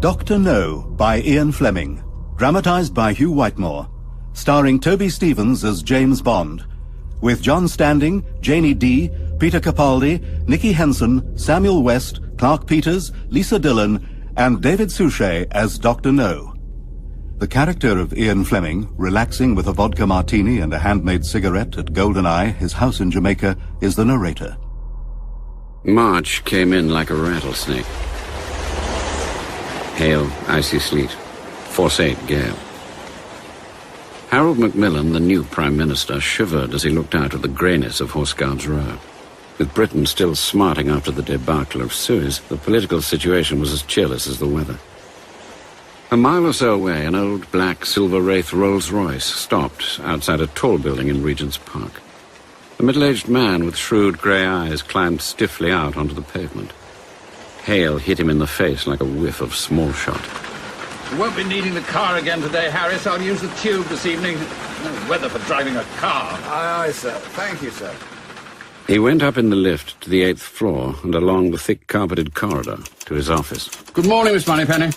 Dr. No by Ian Fleming, dramatised by Hugh Whitemore, starring Toby Stephens as James Bond, with John Standing, Janie Dee, Peter Capaldi, Nicky Henson, Samuel West, Clark Peters, Lisa Dillon, and David Suchet as Dr. No. The character of Ian Fleming, relaxing with a vodka martini and a handmade cigarette at GoldenEye, his house in Jamaica, is the narrator. March came in like a rattlesnake. Hail, icy sleet, force-8 gale. Harold Macmillan, the new Prime Minister, shivered as he looked out at the greyness of Horse Guards Row. With Britain still smarting after the debacle of Suez, the political situation was as cheerless as the weather. A mile or so away, an old black Silver Wraith Rolls-Royce stopped outside a tall building in Regent's Park. A middle-aged man with shrewd grey eyes climbed stiffly out onto the pavement. Hail hit him in the face like a whiff of small shot. You won't be needing the car again today, Harris. I'll use the tube this evening. No weather for driving a car. Aye, aye, sir. Thank you, sir. He went up in the lift to the 8th floor and along the thick carpeted corridor to his office. Good morning, Miss Moneypenny.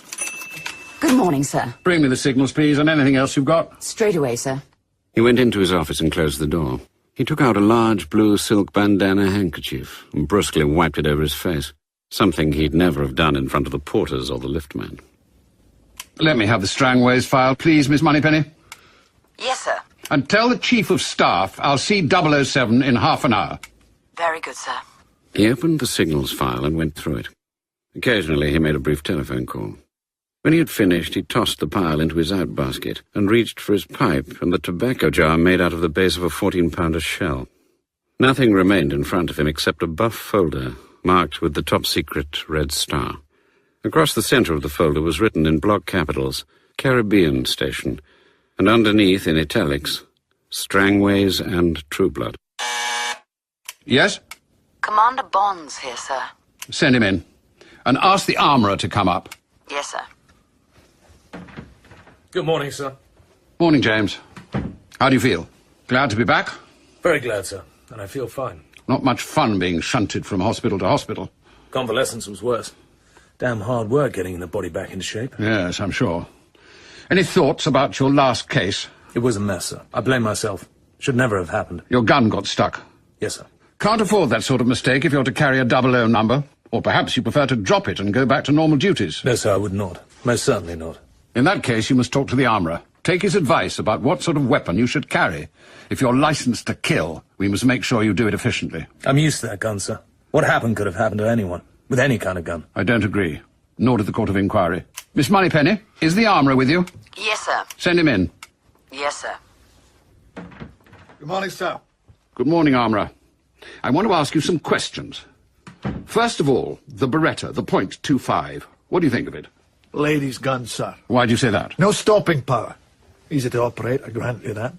Good morning, sir. Bring me the signals, please, and anything else you've got. Straight away, sir. He went into his office and closed the door. He took out a large blue silk bandana handkerchief and brusquely wiped it over his face, something he'd never have done in front of the porters or the liftman. Let me have the Strangways file, please, Miss Moneypenny. Yes, sir. And tell the Chief of Staff I'll see 007 in half an hour. Very good, sir. He opened the signals file and went through it. Occasionally he made a brief telephone call. When he had finished, he tossed the pile into his outbasket and reached for his pipe and the tobacco jar made out of the base of a 14-pounder shell. Nothing remained in front of him except a buff folder marked with the top-secret red star. Across the centre of the folder was written in block capitals, Caribbean Station, and underneath, in italics, Strangways and Trueblood. Yes? Commander Bond's here, sir. Send him in. And ask the Armourer to come up. Yes, sir. Good morning, sir. Morning, James. How do you feel? Glad to be back? Very glad, sir. And I feel fine. Not much fun being shunted from hospital to hospital. Convalescence was worse. Damn hard work getting the body back into shape. Yes, I'm sure. Any thoughts about your last case? It was a mess, sir. I blame myself. Should never have happened. Your gun got stuck. Yes, sir. Can't afford that sort of mistake if you're to carry a 00 number. Or perhaps you prefer to drop it and go back to normal duties. No, sir, I would not. Most certainly not. In that case, you must talk to the Armourer. Take his advice about what sort of weapon you should carry. If you're licensed to kill, we must make sure you do it efficiently. I'm used to that gun, sir. What happened could have happened to anyone, with any kind of gun. I don't agree. Nor did the Court of Inquiry. Miss Moneypenny, is the Armourer with you? Yes, sir. Send him in. Yes, sir. Good morning, sir. Good morning, Armourer. I want to ask you some questions. First of all, the Beretta, the .25. What do you think of it? Ladies' gun, sir. Why do you say that? No stopping power. Easy to operate, I grant you that.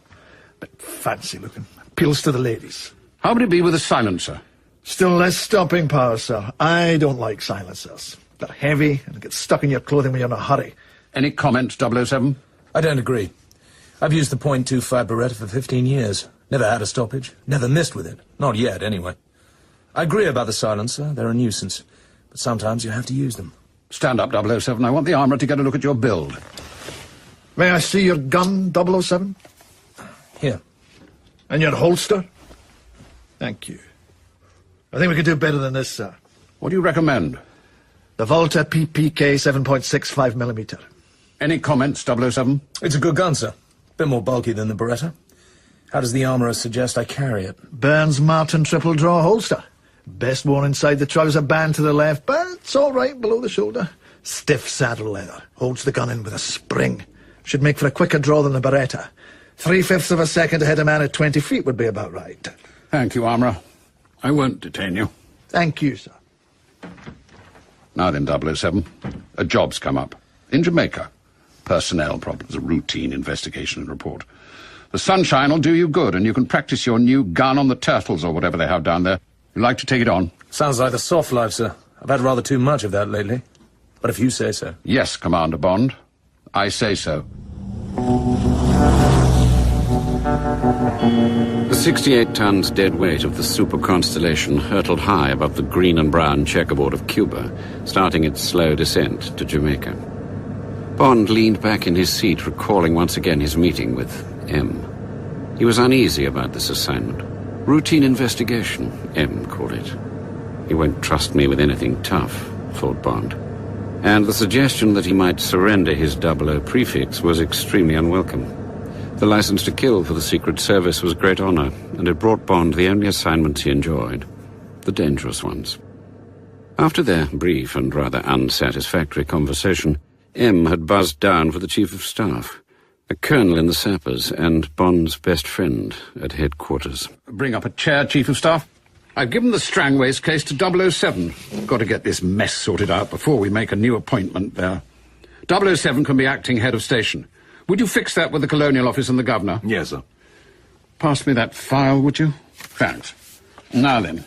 But fancy looking. Appeals to the ladies. How would it be with a silencer? Still less stopping power, sir. I don't like silencers. They're heavy and get stuck in your clothing when you're in a hurry. Any comment, 007? I don't agree. I've used the .25 Beretta for 15 years. Never had a stoppage. Never missed with it. Not yet, anyway. I agree about the silencer. They're a nuisance. But sometimes you have to use them. Stand up, 007. I want the Armourer to get a look at your build. May I see your gun, 007? Here. And your holster? Thank you. I think we could do better than this, sir. What do you recommend? The Volta PPK 7.65mm. Any comments, 007? It's a good gun, sir. Bit more bulky than the Beretta. How does the Armourer suggest I carry it? Burns Martin triple draw holster. Best worn inside the trouser band to the left, but it's all right below the shoulder. Stiff saddle leather. Holds the gun in with a spring. Should make for a quicker draw than the Beretta. 3/5 of a second to hit a man at 20 feet would be about right. Thank you, Armourer. I won't detain you. Thank you, sir. Now then, 007. A job's come up. In Jamaica. Personnel problems, a routine investigation and report. The sunshine will do you good, and you can practice your new gun on the turtles or whatever they have down there. You like to take it on? Sounds like the soft life, sir. I've had rather too much of that lately. But if you say so. Yes, Commander Bond. I say so. The 68 tons dead weight of the Super Constellation hurtled high above the green and brown checkerboard of Cuba, starting its slow descent to Jamaica. Bond leaned back in his seat, recalling once again his meeting with M. He was uneasy about this assignment. Routine investigation, M called it. He won't trust me with anything tough, thought Bond. And the suggestion that he might surrender his 00 prefix was extremely unwelcome. The license to kill for the Secret Service was a great honor, and it brought Bond the only assignments he enjoyed, the dangerous ones. After their brief and rather unsatisfactory conversation, M had buzzed down for the Chief of Staff, a colonel in the Sappers and Bond's best friend at headquarters. Bring up a chair, Chief of Staff. I've given the Strangways case to 007. Got to get this mess sorted out before we make a new appointment there. 007 can be acting head of station. Would you fix that with the Colonial Office and the Governor? Yes, sir. Pass me that file, would you? Thanks. Now then.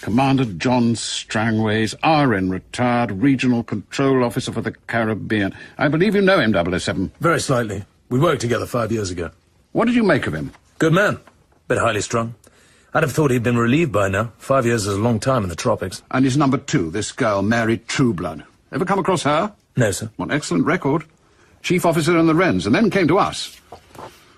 Commander John Strangways, RN, retired, Regional Control Officer for the Caribbean. I believe you know him, 007. Very slightly. We worked together 5 years ago. What did you make of him? Good man. Bit highly strung. I'd have thought he'd been relieved by now. 5 years is a long time in the tropics. And his number 2, this girl, Mary Trueblood. Ever come across her? No, sir. What excellent record. Chief officer in the Wrens, and then came to us.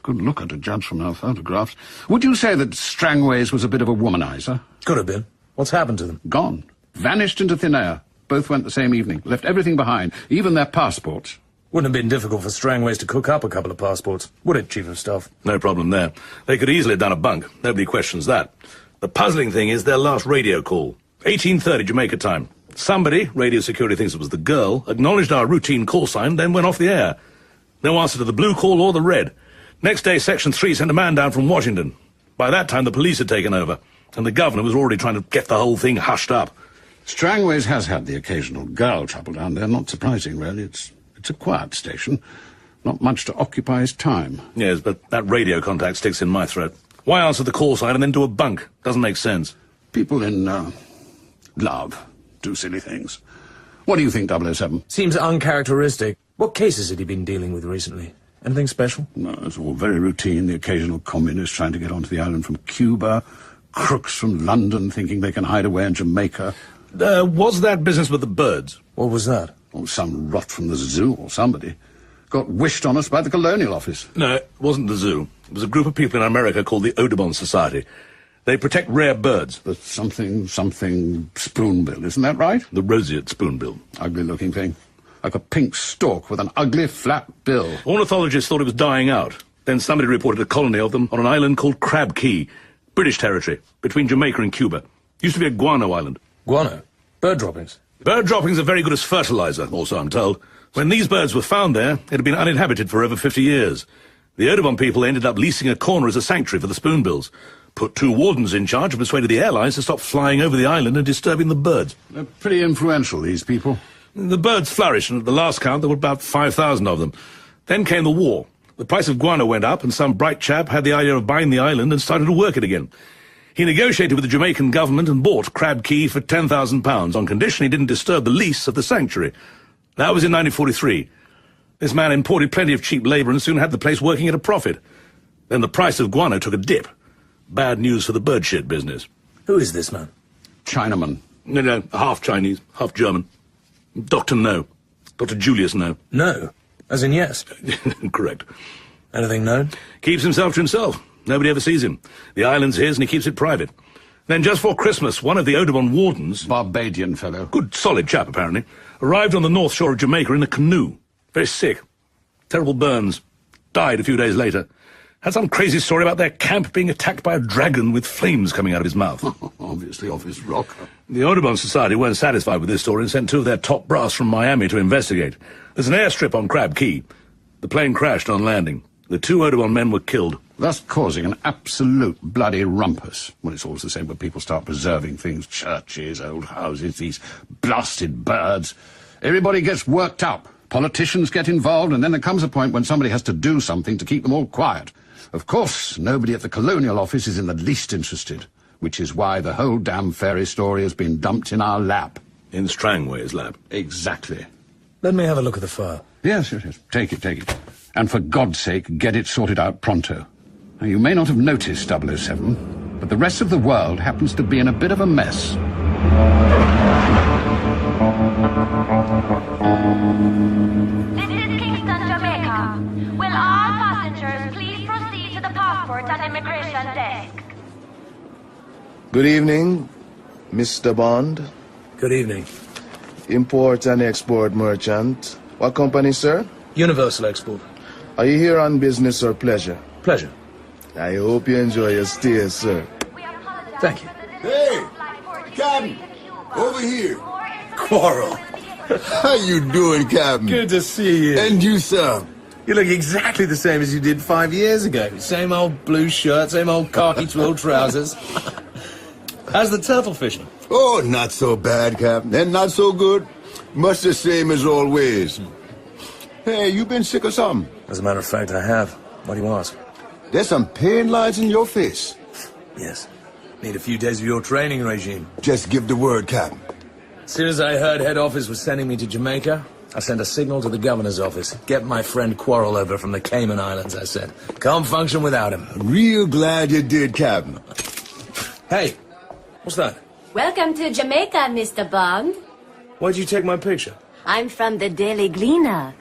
Good looker to judge from her photographs. Would you say that Strangways was a bit of a womanizer? Could have been. What's happened to them? Gone. Vanished into thin air. Both went the same evening. Left everything behind, even their passports. Wouldn't have been difficult for Strangways to cook up a couple of passports, would it, Chief of Staff? No problem there. They could easily have done a bunk. Nobody questions that. The puzzling thing is their last radio call. 18:30 Jamaica time. Somebody, radio security thinks it was the girl, acknowledged our routine call sign, then went off the air. No answer to the blue call or the red. Next day, Section 3 sent a man down from Washington. By that time, the police had taken over, and the governor was already trying to get the whole thing hushed up. Strangways has had the occasional girl trouble down there. Not surprising, really. It's a quiet station. Not much to occupy his time. Yes, but that radio contact sticks in my throat. Why answer the call sign and then do a bunk? Doesn't make sense. People in, love do silly things. What do you think, 007? Seems uncharacteristic. What cases had he been dealing with recently? Anything special? No, it's all very routine. The occasional communist trying to get onto the island from Cuba. Crooks from London thinking they can hide away in Jamaica. Was that business with the birds? What was that? Or some rot from the zoo or somebody. Got wished on us by the Colonial Office. No, it wasn't the zoo. It was a group of people in America called the Audubon Society. They protect rare birds. The something spoonbill, isn't that right? The roseate spoonbill. Ugly-looking thing. Like a pink stalk with an ugly flat bill. Ornithologists thought it was dying out. Then somebody reported a colony of them on an island called Crab Key, British territory, between Jamaica and Cuba. Used to be a guano island. Guano? Bird droppings? Bird droppings are very good as fertilizer, also I'm told. When these birds were found there, it had been uninhabited for over 50 years. The Audubon people ended up leasing a corner as a sanctuary for the spoonbills. Put 2 wardens in charge and persuaded the airlines to stop flying over the island and disturbing the birds. They're pretty influential, these people. The birds flourished, and at the last count there were about 5,000 of them. Then came the war. The price of guano went up, and some bright chap had the idea of buying the island and started to work it again. He negotiated with the Jamaican government and bought Crab Key for £10,000 on condition he didn't disturb the lease of the sanctuary. That was in 1943. This man imported plenty of cheap labour and soon had the place working at a profit. Then the price of guano took a dip. Bad news for the bird shit business. Who is this man? Chinaman. No, half Chinese, half German. Dr. No. Dr. Julius No. No. As in yes. Correct. Anything known? Keeps himself to himself. Nobody ever sees him. The island's his and he keeps it private. Then just before Christmas, one of the Audubon wardens... Barbadian fellow. Good, solid chap, apparently. Arrived on the north shore of Jamaica in a canoe. Very sick. Terrible burns. Died a few days later. Had some crazy story about their camp being attacked by a dragon with flames coming out of his mouth. Obviously off his rocker. The Audubon Society weren't satisfied with this story and sent 2 of their top brass from Miami to investigate. There's an airstrip on Crab Key. The plane crashed on landing. The 2 Audubon men were killed. Thus causing an absolute bloody rumpus. Well, it's always the same when people start preserving things. Churches, old houses, these blasted birds. Everybody gets worked up. Politicians get involved, and then there comes a point when somebody has to do something to keep them all quiet. Of course, nobody at the Colonial Office is in the least interested, which is why the whole damn fairy story has been dumped in our lap. In Strangway's lab. Exactly. Let me have a look at the file. Yes. Take it. And for God's sake, get it sorted out pronto. Now, you may not have noticed, 007, but the rest of the world happens to be in a bit of a mess. This is report on immigration desk. Good evening, Mr. Bond. Good evening. Import and export merchant. What company, sir? Universal Export. Are you here on business or pleasure? Pleasure. I hope you enjoy your stay, sir. Thank you. Hey, Captain, over here. Quarrel. How you doing, Captain? Good to see you. And you, sir. You look exactly the same as you did 5 years ago. Same old blue shirt, same old khaki twill trousers. How's the turtle fishing? Oh, not so bad, Captain. And not so good. Much the same as always. Hey, you been sick or something? As a matter of fact, I have. Why do you ask? There's some pain lines in your face. Yes. Need a few days of your training regime. Just give the word, Captain. As soon as I heard head office was sending me to Jamaica, I sent a signal to the governor's office. Get my friend Quarrel over from the Cayman Islands, I said. Can't function without him. Real glad you did, Captain. Hey, what's that? Welcome to Jamaica, Mr. Bond. Why'd you take my picture? I'm from the Daily Gleaner.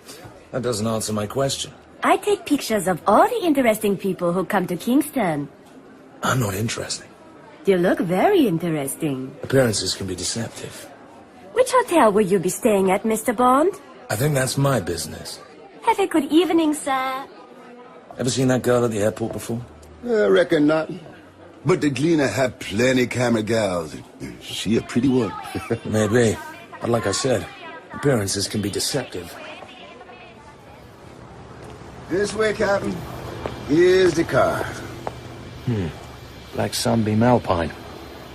That doesn't answer my question. I take pictures of all the interesting people who come to Kingston. I'm not interesting. You look very interesting. Appearances can be deceptive. Which hotel will you be staying at, Mr. Bond? I think that's my business. Have a good evening, sir. Ever seen that girl at the airport before? I reckon not. But the Gleaner have plenty camera gals. She a pretty one. Maybe. But like I said, appearances can be deceptive. This way, Captain. Here's the car. Black Sunbeam Alpine.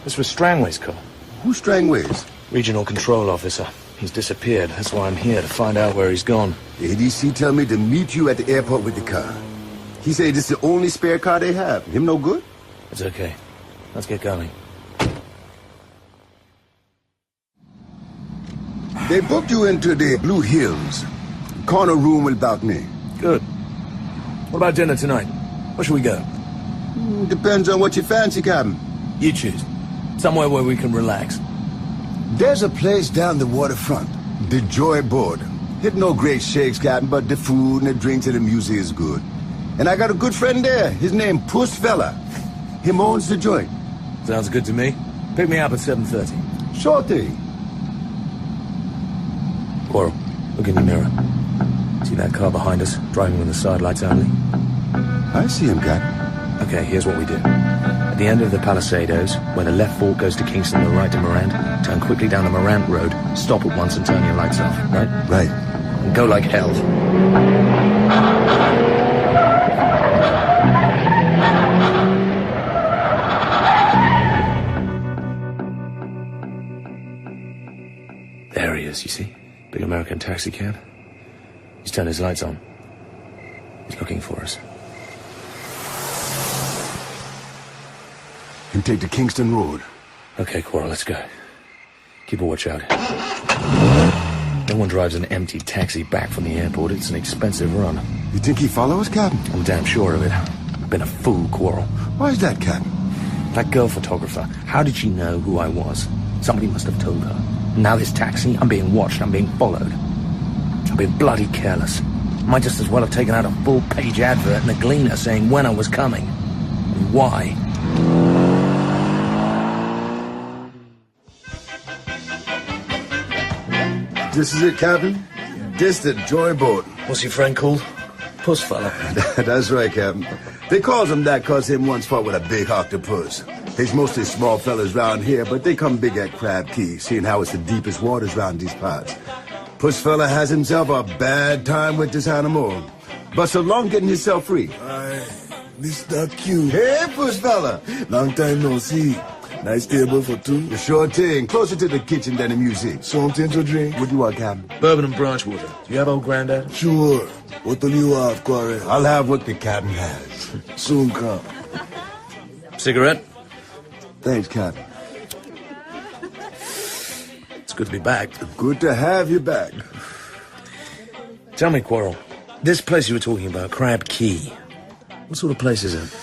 This was Strangway's car. Who's Strangways? Regional control officer. He's disappeared. That's why I'm here, to find out where he's gone. The ADC tell me to meet you at the airport with the car. He say this is the only spare car they have. Him no good? It's okay. Let's get going. They booked you into the Blue Hills. Corner room with balcony. Good. What about dinner tonight? Where should we go? Depends on what you fancy, Captain. You choose. Somewhere where we can relax. There's a place down the waterfront. The Joy Board. Hit no great shakes, Captain, but the food and the drinks and the music is good. And I got a good friend there. His name Puss Fella. Him owns the joint. Sounds good to me. Pick me up at 7:30. Sure thing. Quarrel, look in the mirror. See that car behind us, driving with the side lights only? I see him, Captain. Okay, here's what we do. At the end of the Palisadoes, where the left fork goes to Kingston and the right to Morant, turn quickly down the Morant Road, stop at once and turn your lights off, right? Right. And go like hell. There he is, you see? Big American taxi cab. He's turned his lights on. He's looking for us. And take the Kingston Road. Okay, Quarrel, let's go. Keep a watch out. No one drives an empty taxi back from the airport. It's an expensive run. You think he follow us, Captain? I'm damn sure of it. I've been a fool, Quarrel. Why is that, Captain? That girl photographer, how did she know who I was? Somebody must have told her. Now this taxi, I'm being watched, I'm being followed. I've been bloody careless. Might just as well have taken out a full-page advert in the Gleaner saying when I was coming. And why. This is it, Captain. This the Joy Boat. What's your friend called? Puss fella. That's right, Captain. They calls him that cause him once fought with a big octopus. There's mostly small fellas round here, but they come big at Crab Key, seeing how it's the deepest waters round these parts. Puss fella has himself a bad time with this animal, but so long getting himself free. Hi, Mr. Q. Hey, Puss fella. Long time no see. Nice table for two. The sure thing. Closer to the kitchen than the music. Something to drink. What do you want, Captain? Bourbon and branch water. Do you have old Grandad? Sure. What do you have, Quarry? I'll have what the Captain has. Soon come. Cigarette? Thanks, Captain. It's good to be back. Good to have you back. Tell me, Quarrel, this place you were talking about, Crab Key, what sort of place is it?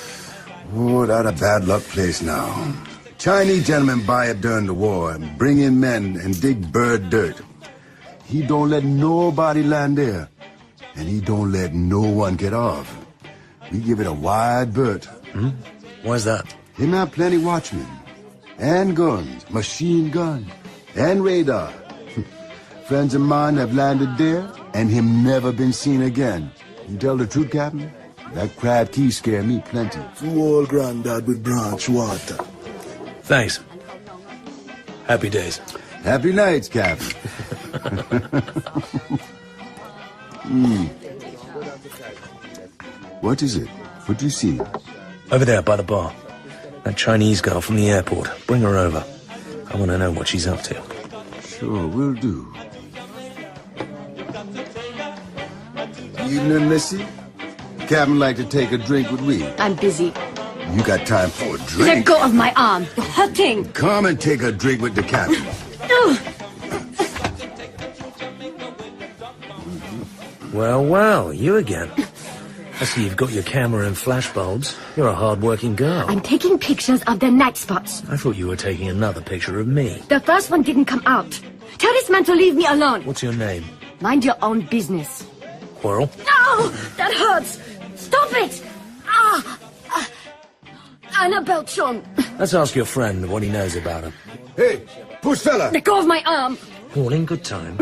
Oh, that a bad luck place now. Chinese gentlemen buy it during the war and bring in men and dig bird dirt. He don't let nobody land there, and he don't let no one get off. We give it a wide berth, Hmm? Why's that? Him have plenty watchmen. And guns, machine gun, and radar. Friends of mine have landed there, and him never been seen again. You tell the truth, Captain? That crab key scare me plenty. Two old granddad with branch water. Thanks. Happy days. Happy nights, Captain. What is it? What do you see? Over there by the bar. That Chinese girl from the airport. Bring her over. I want to know what she's up to. Sure, will do. Evening, Missy. Captain like to take a drink with we. I'm busy. You got time for a drink? Let go of my arm. You're hurting. Come and take a drink with the captain. Well, well, you again. I see you've got your camera and flashbulbs. You're a hard-working girl. I'm taking pictures of the night spots. I thought you were taking another picture of me. The first one didn't come out. Tell this man to leave me alone. What's your name? Mind your own business. Quarrel? No! That hurts! Stop it! Annabelle Chong. Let's ask your friend what he knows about her. Hey, push fella! Let go of my arm. All in good time.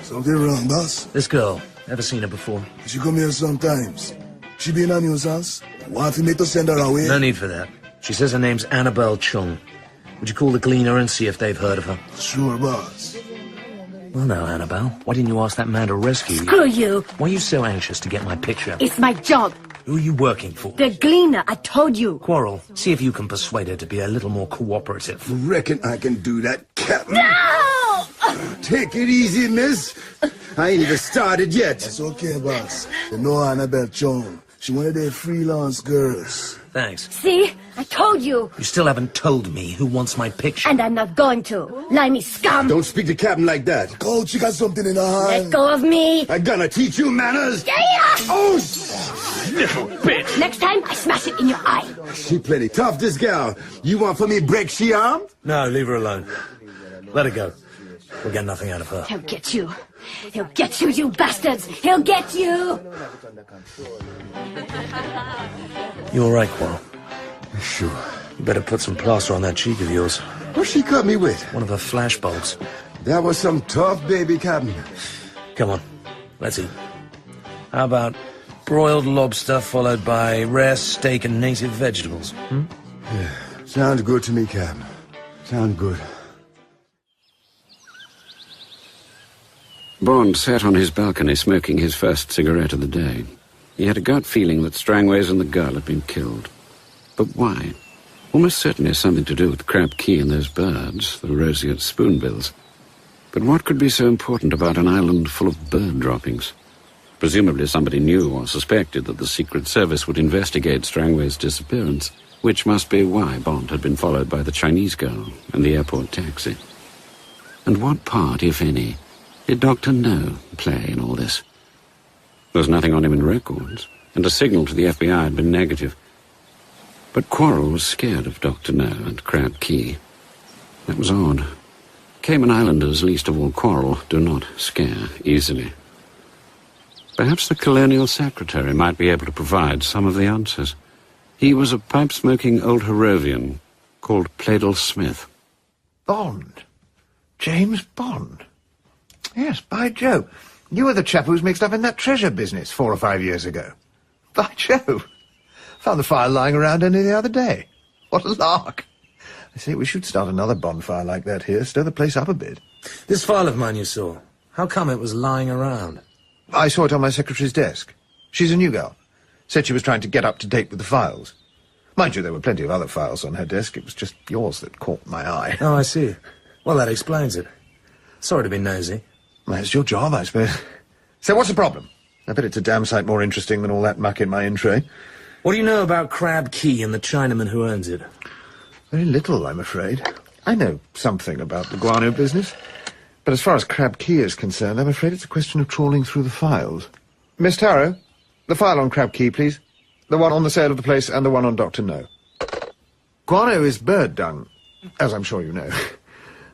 Something wrong, boss? This girl, ever seen her before? She come here sometimes. She be in a nuisance. Want me to send her away? No need for that. She says her name's Annabelle Chung. Would you call the Gleaner and see if they've heard of her? Sure, boss. Well, now, Annabelle, why didn't you ask that man to rescue you? Screw you. Why are you so anxious to get my picture? It's my job. Who are you working for? The Gleaner, I told you. Quarrel, see if you can persuade her to be a little more cooperative. Reckon I can do that, Captain. No! Take it easy, miss. I ain't even started yet. It's okay, boss. You know Annabelle Chong. She one of their freelance girls. Thanks. See? I told you. You still haven't told me who wants my picture. And I'm not going to. Limey scum. Don't speak to Captain like that. Coach, she got something in her hand. Let go of me. I'm gonna teach you manners. Yeah! Oh, Little bitch! Next time, I smash it in your eye. she plenty tough, this gal. You want for me break she arm? No, leave her alone. Let her go. We'll get nothing out of her. He'll get you. He'll get you, you bastards. He'll get you. You all right, Quarrel? Sure. You better put some plaster on that cheek of yours. What she cut me with? One of her flashbulbs. That was some tough baby, Captain. Come on, let's eat. How about broiled lobster followed by rare steak and native vegetables? Yeah, sounds good to me, Captain. Sounds good. Bond sat on his balcony smoking his first cigarette of the day. He had a gut feeling that Strangways and the girl had been killed. But why? Almost certainly something to do with Crab Key and those birds, the roseate spoonbills. But what could be so important about an island full of bird droppings? Presumably somebody knew or suspected that the Secret Service would investigate Strangway's disappearance, which must be why Bond had been followed by the Chinese girl and the airport taxi. And what part, if any, did Dr. No play in all this? There was nothing on him in records, and a signal to the FBI had been negative. But Quarrel was scared of Dr. No and Crab Key. That was odd. Cayman Islanders, least of all Quarrel, do not scare easily. Perhaps the Colonial Secretary might be able to provide some of the answers. He was a pipe-smoking old Harrovian called Pladle Smith. Bond? James Bond? Yes, by Jove. You were the chap who was mixed up in that treasure business 4 or 5 years ago. By Jove. Found the file lying around only the other day. What a lark. I say, we should start another bonfire like that here, stir the place up a bit. This file of mine you saw, how come it was lying around? I saw it on my secretary's desk. She's a new girl. Said she was trying to get up to date with the files. Mind you, there were plenty of other files on her desk. It was just yours that caught my eye. Oh, I see. Well, that explains it. Sorry to be nosy. Well, it's your job, I suppose. So what's the problem? I bet it's a damn sight more interesting than all that muck in my in tray. What do you know about Crab Key and the Chinaman who owns it? Very little, I'm afraid. I know something about the guano business. But as far as Crab Key is concerned, I'm afraid it's a question of trawling through the files. Miss Tarrow, the file on Crab Key, please. The one on the sale of the place and the one on Dr. No. Guano is bird dung, as I'm sure you know.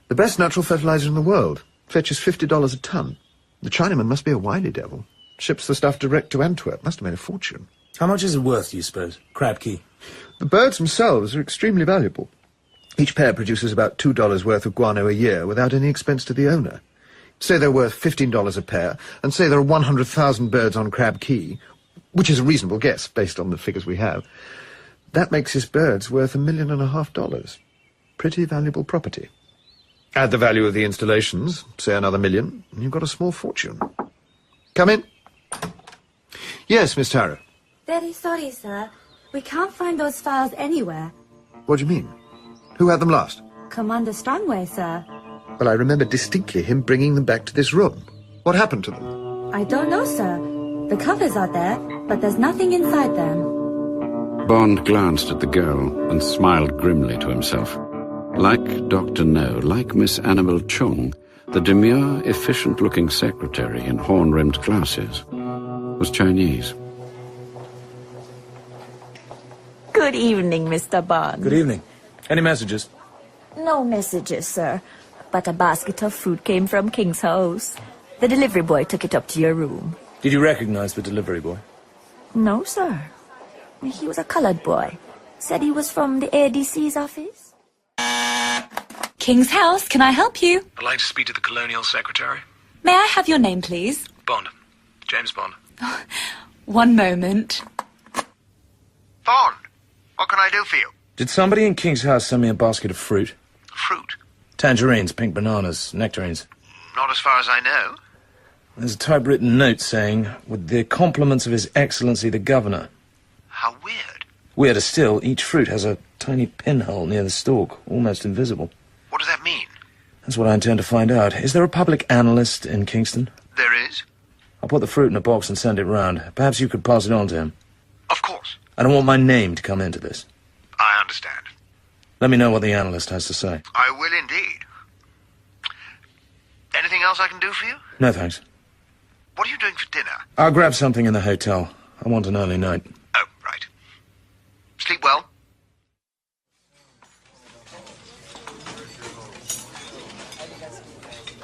The best natural fertilizer in the world. Fetches $50 a ton. The Chinaman must be a wily devil. Ships the stuff direct to Antwerp. Must have made a fortune. How much is it worth, do you suppose? Crab Key? The birds themselves are extremely valuable. Each pair produces about $2 worth of guano a year without any expense to the owner. Say they're worth $15 a pair, and say there are 100,000 birds on Crab Key, which is a reasonable guess based on the figures we have. That makes his birds worth $1.5 million. Pretty valuable property. Add the value of the installations, say another $1 million, and you've got a small fortune. Come in. Yes, Miss Tara. Very sorry, sir. We can't find those files anywhere. What do you mean? Who had them last? Commander Strangway, sir. Well, I remember distinctly him bringing them back to this room. What happened to them? I don't know, sir. The covers are there, but there's nothing inside them. Bond glanced at the girl and smiled grimly to himself. Like Dr. No, like Miss Annabel Chung, the demure, efficient-looking secretary in horn-rimmed glasses was Chinese. Good evening, Mr. Bond. Good evening. Any messages? No messages, sir. But a basket of fruit came from King's house. The delivery boy took it up to your room. Did you recognize the delivery boy? No, sir. He was a colored boy. Said he was from the ADC's office. King's house, can I help you? I'd like to speak to the Colonial Secretary. May I have your name, please? Bond. James Bond. One moment. Bond, what can I do for you? Did somebody in King's house send me a basket of fruit? Fruit? Tangerines, pink bananas, nectarines. Not as far as I know. There's a typewritten note saying, with the compliments of His Excellency the Governor. How weird. Weirder still, each fruit has a tiny pinhole near the stalk, almost invisible. What does that mean? That's what I intend to find out. Is there a public analyst in Kingston? There is. I'll put the fruit in a box and send it round. Perhaps you could pass it on to him. Of course. I don't want my name to come into this. I understand. Let me know what the analyst has to say. I will indeed. Anything else I can do for you? No, thanks. What are you doing for dinner? I'll grab something in the hotel. I want an early night. Oh, right. Sleep well.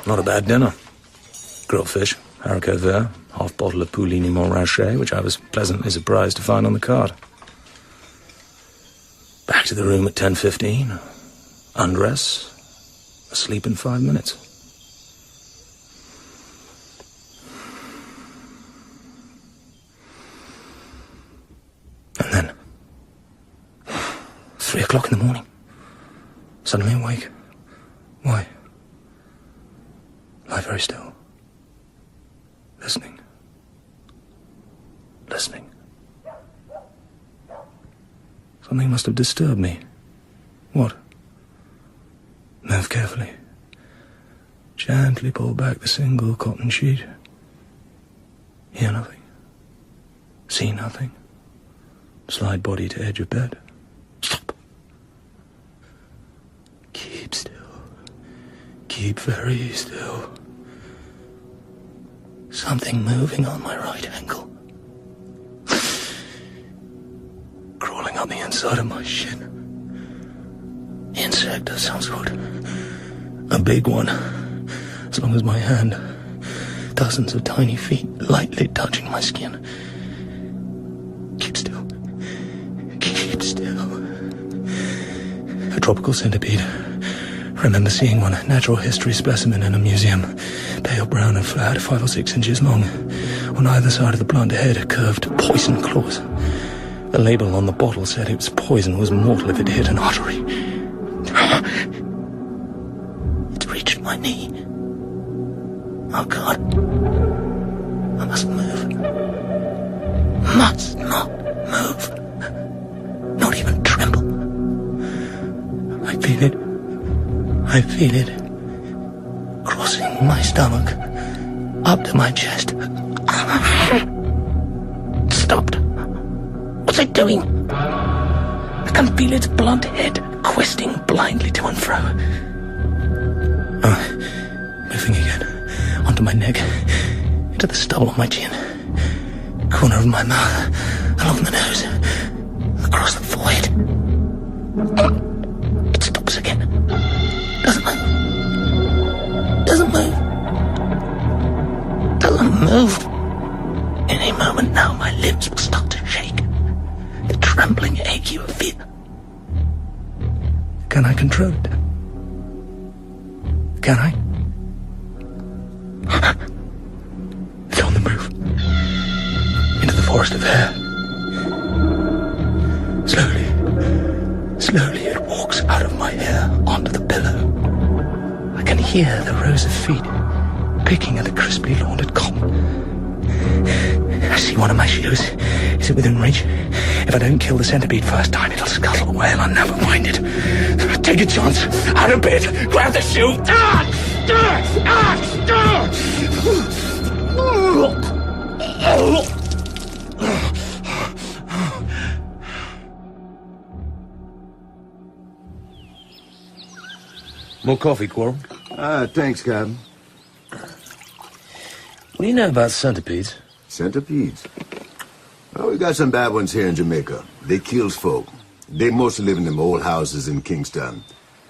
Not a bad dinner. Grilled fish, haricot vert, half bottle of Poulini Montrachet, which I was pleasantly surprised to find on the card. Back to the room at 10:15. Undress. Asleep in 5 minutes. And then, 3 o'clock in the morning. Suddenly awake. Why? Lie very still. Listening. Listening. Something must have disturbed me. What? Move carefully. Gently pull back the single cotton sheet. Hear nothing. See nothing. Slide body to edge of bed. Stop. Keep still. Keep very still. Something moving on my right ankle. Crawling up the inside of my shin. Insect of some sort. A big one. As long as my hand. Dozens of tiny feet lightly touching my skin. Keep still. Keep still. A tropical centipede. Remember seeing one, natural history specimen in a museum. Pale brown and flat, 5 or 6 inches long. On either side of the blunt head, curved poison claws. The label on the bottle said its poison was mortal if it hit an artery. It's reached my knee. Oh, God. I must move. Must not move. Not even tremble. I feel it. I feel it. Crossing my stomach. Up to my chest. Stopped. What's it doing? I can feel its blunt head questing blindly to and fro. Moving again. Onto my neck. Into the stubble on my chin. Corner of my mouth. Along the nose. Across the forehead. It stops again. Doesn't move. Doesn't move. Doesn't move. Any moment now my limbs will start to shake. The trembling ache of Can I? It's on the move. Into the forest of hair. Slowly it walks out of my hair onto the pillow. I can hear the rows of feet picking at the crisply laundered cotton. I see one of my shoes. Is it within reach? If I don't kill the centipede first time, it'll scuttle away and I'll never find it. Take a chance. Out of bed. Grab the shoe. More coffee, Quarrel? Thanks, Captain. What do you know about centipedes? Centipedes? Well, we got some bad ones here in Jamaica. They kills folk. They mostly live in them old houses in Kingston.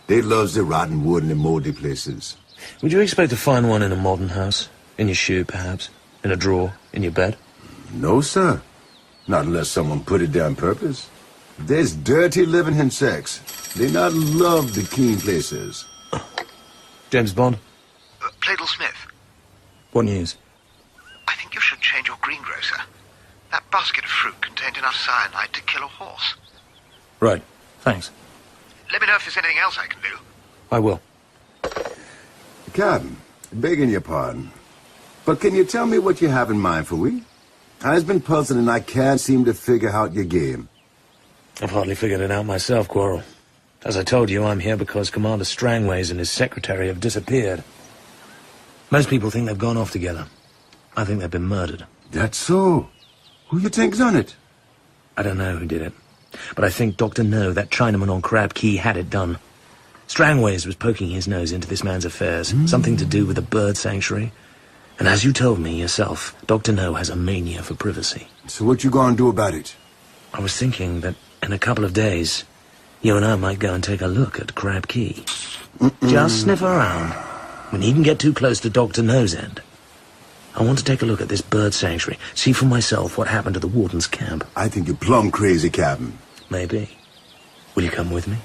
They loves the rotten wood and the moldy places. Would you expect to find one in a modern house? In your shoe, perhaps? In a drawer? In your bed? No, sir. Not unless someone put it there on purpose. There's dirty living insects. They not love the clean places. James Bond? Pladle Smith. What news? I think you should change your greengrocer. That basket of fruit contained enough cyanide to kill a horse. Right. Thanks. Let me know if there's anything else I can do. I will. Captain, begging your pardon, but can you tell me what you have in mind for we? I've been puzzled and I can't seem to figure out your game. I've hardly figured it out myself, Quarrel. As I told you, I'm here because Commander Strangways and his secretary have disappeared. Most people think they've gone off together. I think they've been murdered. That's so. Who you think's done it? I don't know who did it. But I think Dr. No, that Chinaman on Crab Key, had it done. Strangways was poking his nose into this man's affairs. Something to do with the bird sanctuary. And as you told me yourself, Dr. No has a mania for privacy. So what you gonna do about it? I was thinking that in a couple of days, you and I might go and take a look at Crab Key. Just sniff around. We needn't get too close to Dr. No's end. I want to take a look at this bird sanctuary, see for myself what happened to the warden's camp. I think you're plumb crazy, Captain. Maybe. Will you come with me?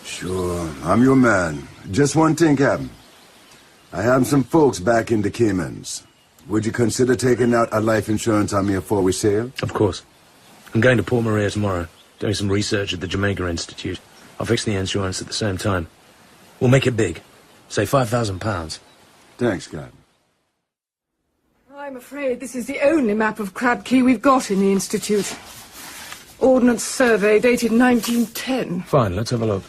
Sure, I'm your man. Just one thing, Captain. I have some folks back in the Caymans. Would you consider taking out a life insurance on me before we sail? Of course. I'm going to Port Maria tomorrow, doing some research at the Jamaica Institute. I'll fix the insurance at the same time. We'll make it big. Say £5,000. Thanks, Captain. I'm afraid this is the only map of Crab Key we've got in the Institute. Ordnance Survey dated 1910. Fine, let's have a look.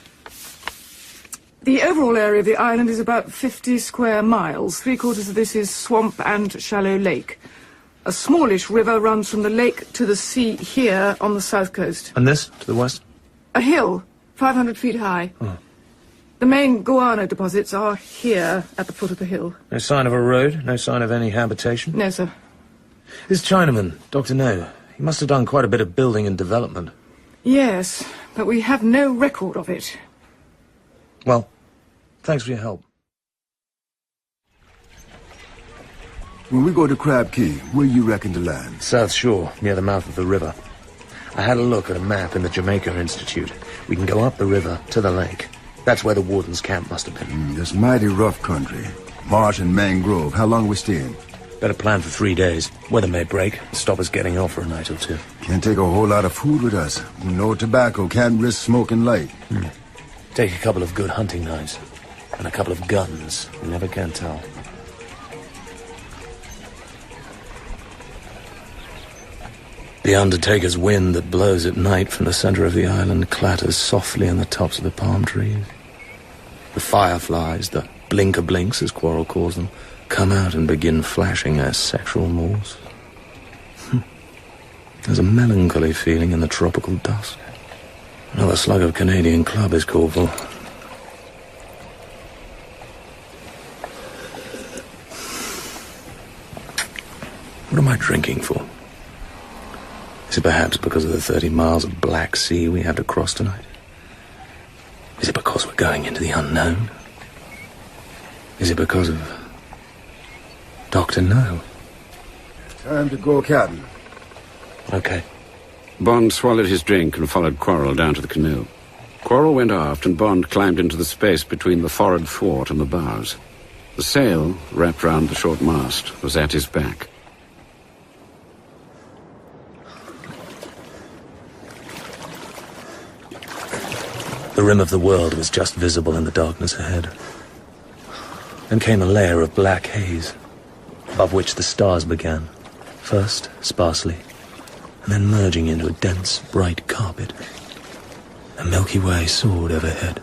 The overall area of the island is about 50 square miles. 3/4 of this is swamp and shallow lake. A smallish river runs from the lake to the sea here on the south coast. And this, to the west? A hill, 500 feet high. Oh. The main guano deposits are here at the foot of the hill. No sign of a road? No sign of any habitation? No, sir. This Chinaman, Dr. No, he must have done quite a bit of building and development. Yes, but we have no record of it. Well, thanks for your help. When we go to Crab Key, where you reckon to land? South shore, near the mouth of the river. I had a look at a map in the Jamaica Institute. We can go up the river to the lake. That's where the warden's camp must have been. This mighty rough country. Marsh and mangrove. How long are we staying? Better plan for 3 days. Weather may break. Stop us getting off for a night or two. Can't take a whole lot of food with us. No tobacco. Can't risk smoking light. Take a couple of good hunting knives. And a couple of guns. You never can tell. The Undertaker's wind that blows at night from the center of the island clatters softly in the tops of the palm trees. The fireflies, the blinker-blinks, as Quarrel calls them, come out and begin flashing their sexual morse. There's a melancholy feeling in the tropical dusk. Another slug of Canadian Club is called for. What am I drinking for? Is it perhaps because of the 30 miles of Black Sea we have to cross tonight? Is it because we're going into the unknown? Is it because of Dr. No? Time to go, Captain. Okay. Bond swallowed his drink and followed Quarrel down to the canoe. Quarrel went aft and Bond climbed into the space between the forward thwart and the bows. The sail, wrapped round the short mast, was at his back. The rim of the world was just visible in the darkness ahead. Then came a layer of black haze, above which the stars began, first sparsely, and then merging into a dense, bright carpet. The Milky Way soared overhead.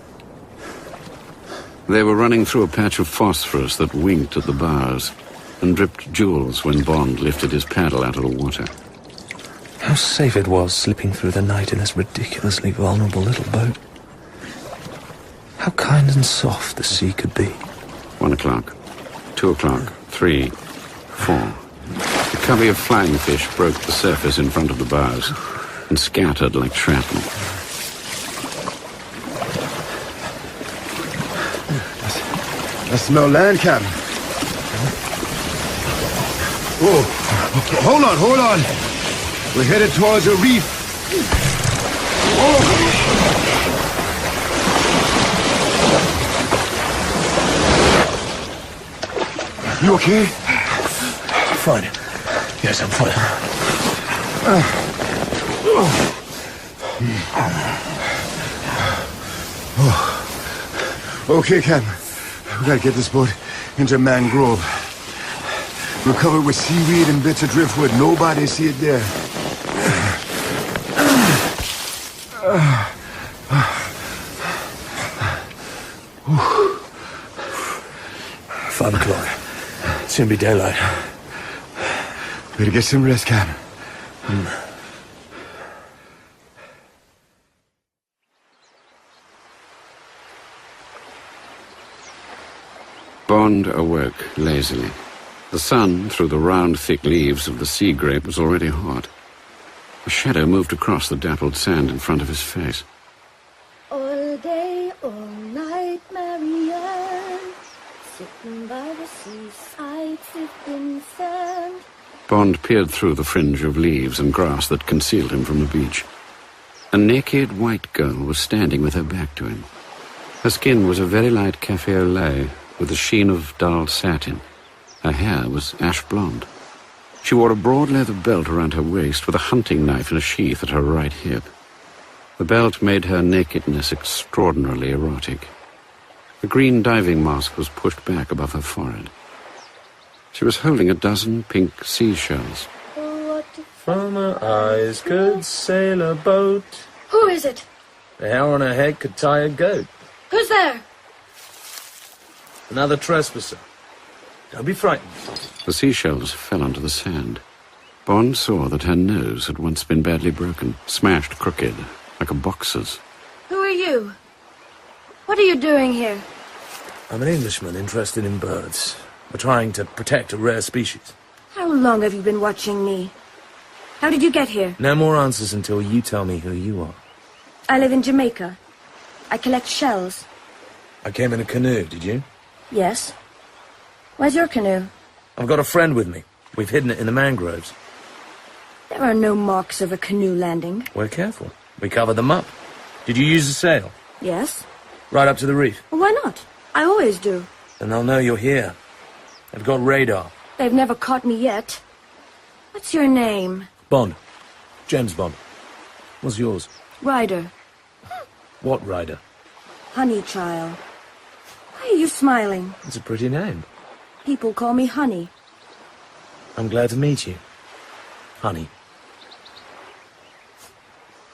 They were running through a patch of phosphorus that winked at the bows and dripped jewels when Bond lifted his paddle out of the water. How safe it was slipping through the night in this ridiculously vulnerable little boat. How kind and soft the sea could be. 1 o'clock, 2 o'clock, 3, 4. A covey of flying fish broke the surface in front of the bows and scattered like shrapnel. I smell land, Captain. Oh, hold on. We're headed towards a reef. Oh. You okay? Fine. Yes, I'm fine. Okay, Captain. We gotta get this boat into a mangrove. We're covered with seaweed and bits of driftwood. Nobody see it there. 5 o'clock. Soon be daylight. Better get some rest, Captain. Bond awoke lazily. The sun, through the round, thick leaves of the sea grape, was already hot. A shadow moved across the dappled sand in front of his face. All day, all night, Marianne, sitting by the seaside, sipping sand. Bond peered through the fringe of leaves and grass that concealed him from the beach. A naked white girl was standing with her back to him. Her skin was a very light café au lait, with a sheen of dull satin. Her hair was ash blonde. She wore a broad leather belt around her waist with a hunting knife in a sheath at her right hip. The belt made her nakedness extraordinarily erotic. The green diving mask was pushed back above her forehead. She was holding a dozen pink seashells. From her eyes could sail a boat. Who is it? The hair on her head could tie a goat. Who's there? Another trespasser. Don't be frightened. The seashells fell onto the sand. Bond saw that her nose had once been badly broken, smashed crooked, like a boxer's. Who are you? What are you doing here? I'm an Englishman interested in birds. We're trying to protect a rare species. How long have you been watching me? How did you get here? No more answers until you tell me who you are. I live in Jamaica. I collect shells. I came in a canoe, did you? Yes. Where's your canoe? I've got a friend with me. We've hidden it in the mangroves. There are no marks of a canoe landing. We're careful. We covered them up. Did you use the sail? Yes. Right up to the reef? Well, why not? I always do. Then they'll know you're here. They've got radar. They've never caught me yet. What's your name? Bond. James Bond. What's yours? Ryder. What Ryder? Honey Child. Why are you smiling? It's a pretty name. People call me Honey. I'm glad to meet you. Honey.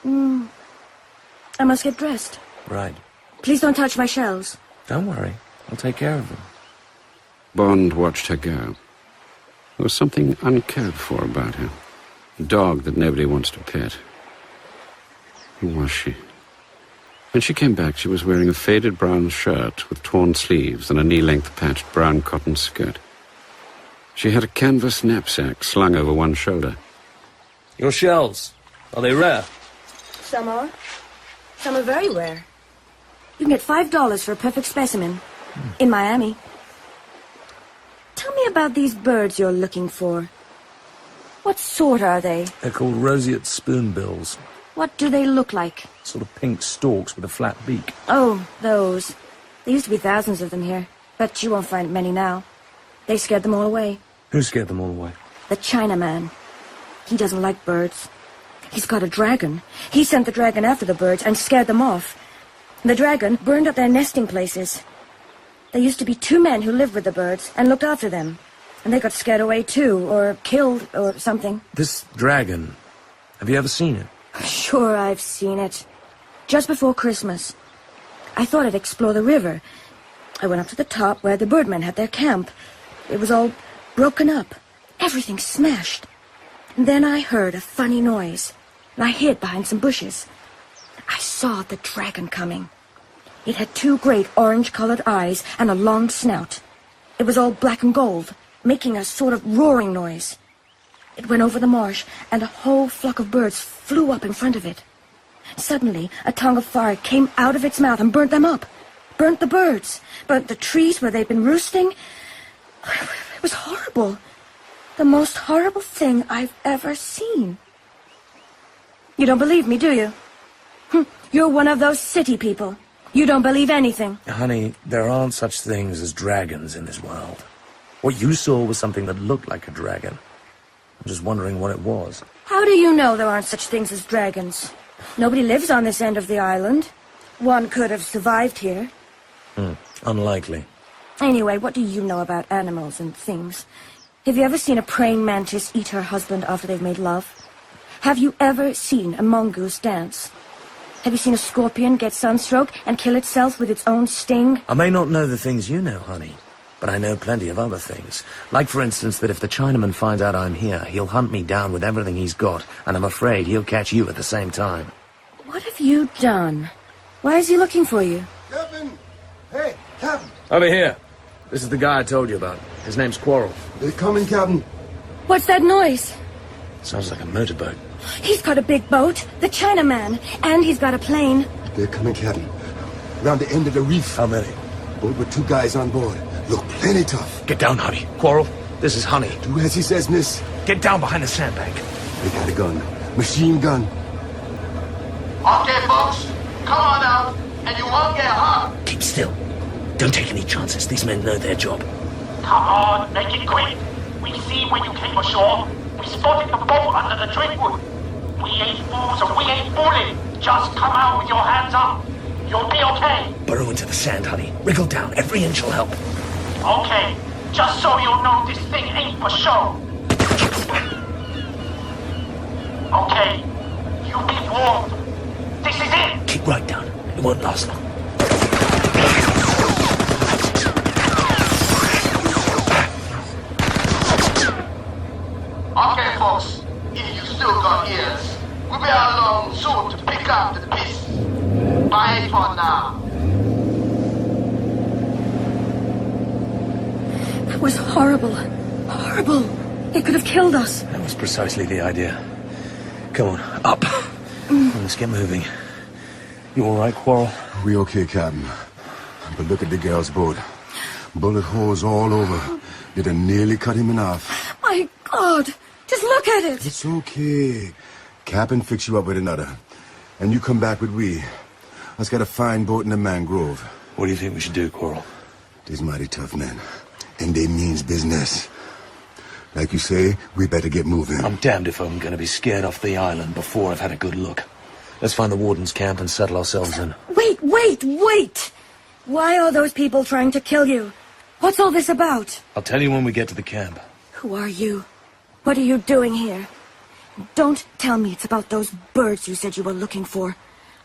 I must get dressed. Right. Please don't touch my shells. Don't worry. I'll take care of them. Bond watched her go. There was something uncared for about her. A dog that nobody wants to pet. Who was she? When she came back, she was wearing a faded brown shirt with torn sleeves and a knee-length patched brown cotton skirt. She had a canvas knapsack slung over one shoulder. Your shells, are they rare? Some are. Some are very rare. You can get $5 for a perfect specimen. In Miami. Tell me about these birds you're looking for. What sort are they? They're called roseate spoonbills. What do they look like? Sort of pink stalks with a flat beak. Oh, those. There used to be thousands of them here, but you won't find many now. They scared them all away. Who scared them all away? The Chinaman. He doesn't like birds. He's got a dragon. He sent the dragon after the birds and scared them off. The dragon burned up their nesting places. There used to be 2 men who lived with the birds and looked after them. And they got scared away too, or killed, or something. This dragon, have you ever seen it? Sure, I've seen it. Just before Christmas. I thought I'd explore the river. I went up to the top where the birdmen had their camp. It was all broken up. Everything smashed. And then I heard a funny noise, and I hid behind some bushes. I saw the dragon coming. It had 2 great orange-colored eyes and a long snout. It was all black and gold, making a sort of roaring noise. It went over the marsh, and a whole flock of birds flew up in front of it. Suddenly, a tongue of fire came out of its mouth and burnt them up. Burnt the birds, burnt the trees where they'd been roosting. It was horrible. The most horrible thing I've ever seen. You don't believe me, do you? You're one of those city people. You don't believe anything. Honey, there aren't such things as dragons in this world. What you saw was something that looked like a dragon. I'm just wondering what it was. How do you know there aren't such things as dragons? Nobody lives on this end of the island. One could have survived here. Unlikely. Anyway, what do you know about animals and things? Have you ever seen a praying mantis eat her husband after they've made love? Have you ever seen a mongoose dance? Have you seen a scorpion get sunstroke and kill itself with its own sting? I may not know the things you know, honey, but I know plenty of other things. Like, for instance, that if the Chinaman finds out I'm here, he'll hunt me down with everything he's got, and I'm afraid he'll catch you at the same time. What have you done? Why is he looking for you? Captain! Hey, Captain! Over here. This is the guy I told you about. His name's Quarrel. They're coming, Captain. What's that noise? Sounds like a motorboat. He's got a big boat, the Chinaman, and he's got a plane. They're coming, Captain. Round the end of the reef. How many? Boat with 2 guys on board. Look plenty tough. Get down, honey. Quarrel, this is Honey. Do as he says, miss. Get down behind the sandbank. They got a gun. Machine gun. Okay, folks, come on out, and you won't get hurt. Keep still. Don't take any chances. These men know their job. Come on, make it quick. We see when you came ashore. We spotted the boat under the driftwood. We ain't fools and we ain't fooling. Just come out with your hands up. You'll be okay. Burrow into the sand, honey. Wriggle down. Every inch will help. Okay, just so you'll know this thing ain't for show. Okay, you be warned. This is it. Keep right down. It won't last long. Okay, folks, if you still got ears, we'll be along soon to pick up the piece. Bye for now. That was horrible. Horrible. It could have killed us. That was precisely the idea. Come on, up. Let's get moving. You all right, Quarrel? We okay, Captain. But look at the girl's boat. Bullet holes all over. They'd have nearly cut him in half. My God! Just look at it! It's okay. Captain fix you up with another. And you come back with we. Us got a fine boat in the mangrove. What do you think we should do, Quarrel? They's mighty tough men. And they means business. Like you say, we better get moving. I'm damned if I'm going to be scared off the island before I've had a good look. Let's find the warden's camp and settle ourselves in. Wait! Why are those people trying to kill you? What's all this about? I'll tell you when we get to the camp. Who are you? What are you doing here? Don't tell me it's about those birds you said you were looking for.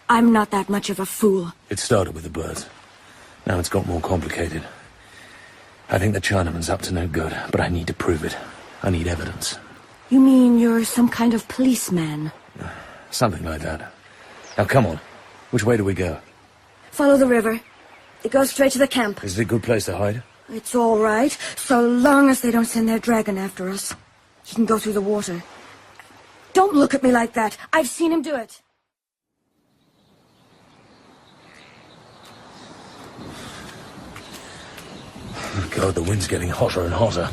I'm not that much of a fool. It started with the birds. Now it's got more complicated. I think the Chinaman's up to no good, but I need to prove it. I need evidence. You mean you're some kind of policeman? Something like that. Now come on. Which way do we go? Follow the river. It goes straight to the camp. Is it a good place to hide? It's all right, so long as they don't send their dragon after us. He can go through the water. Don't look at me like that. I've seen him do it. God, the wind's getting hotter and hotter.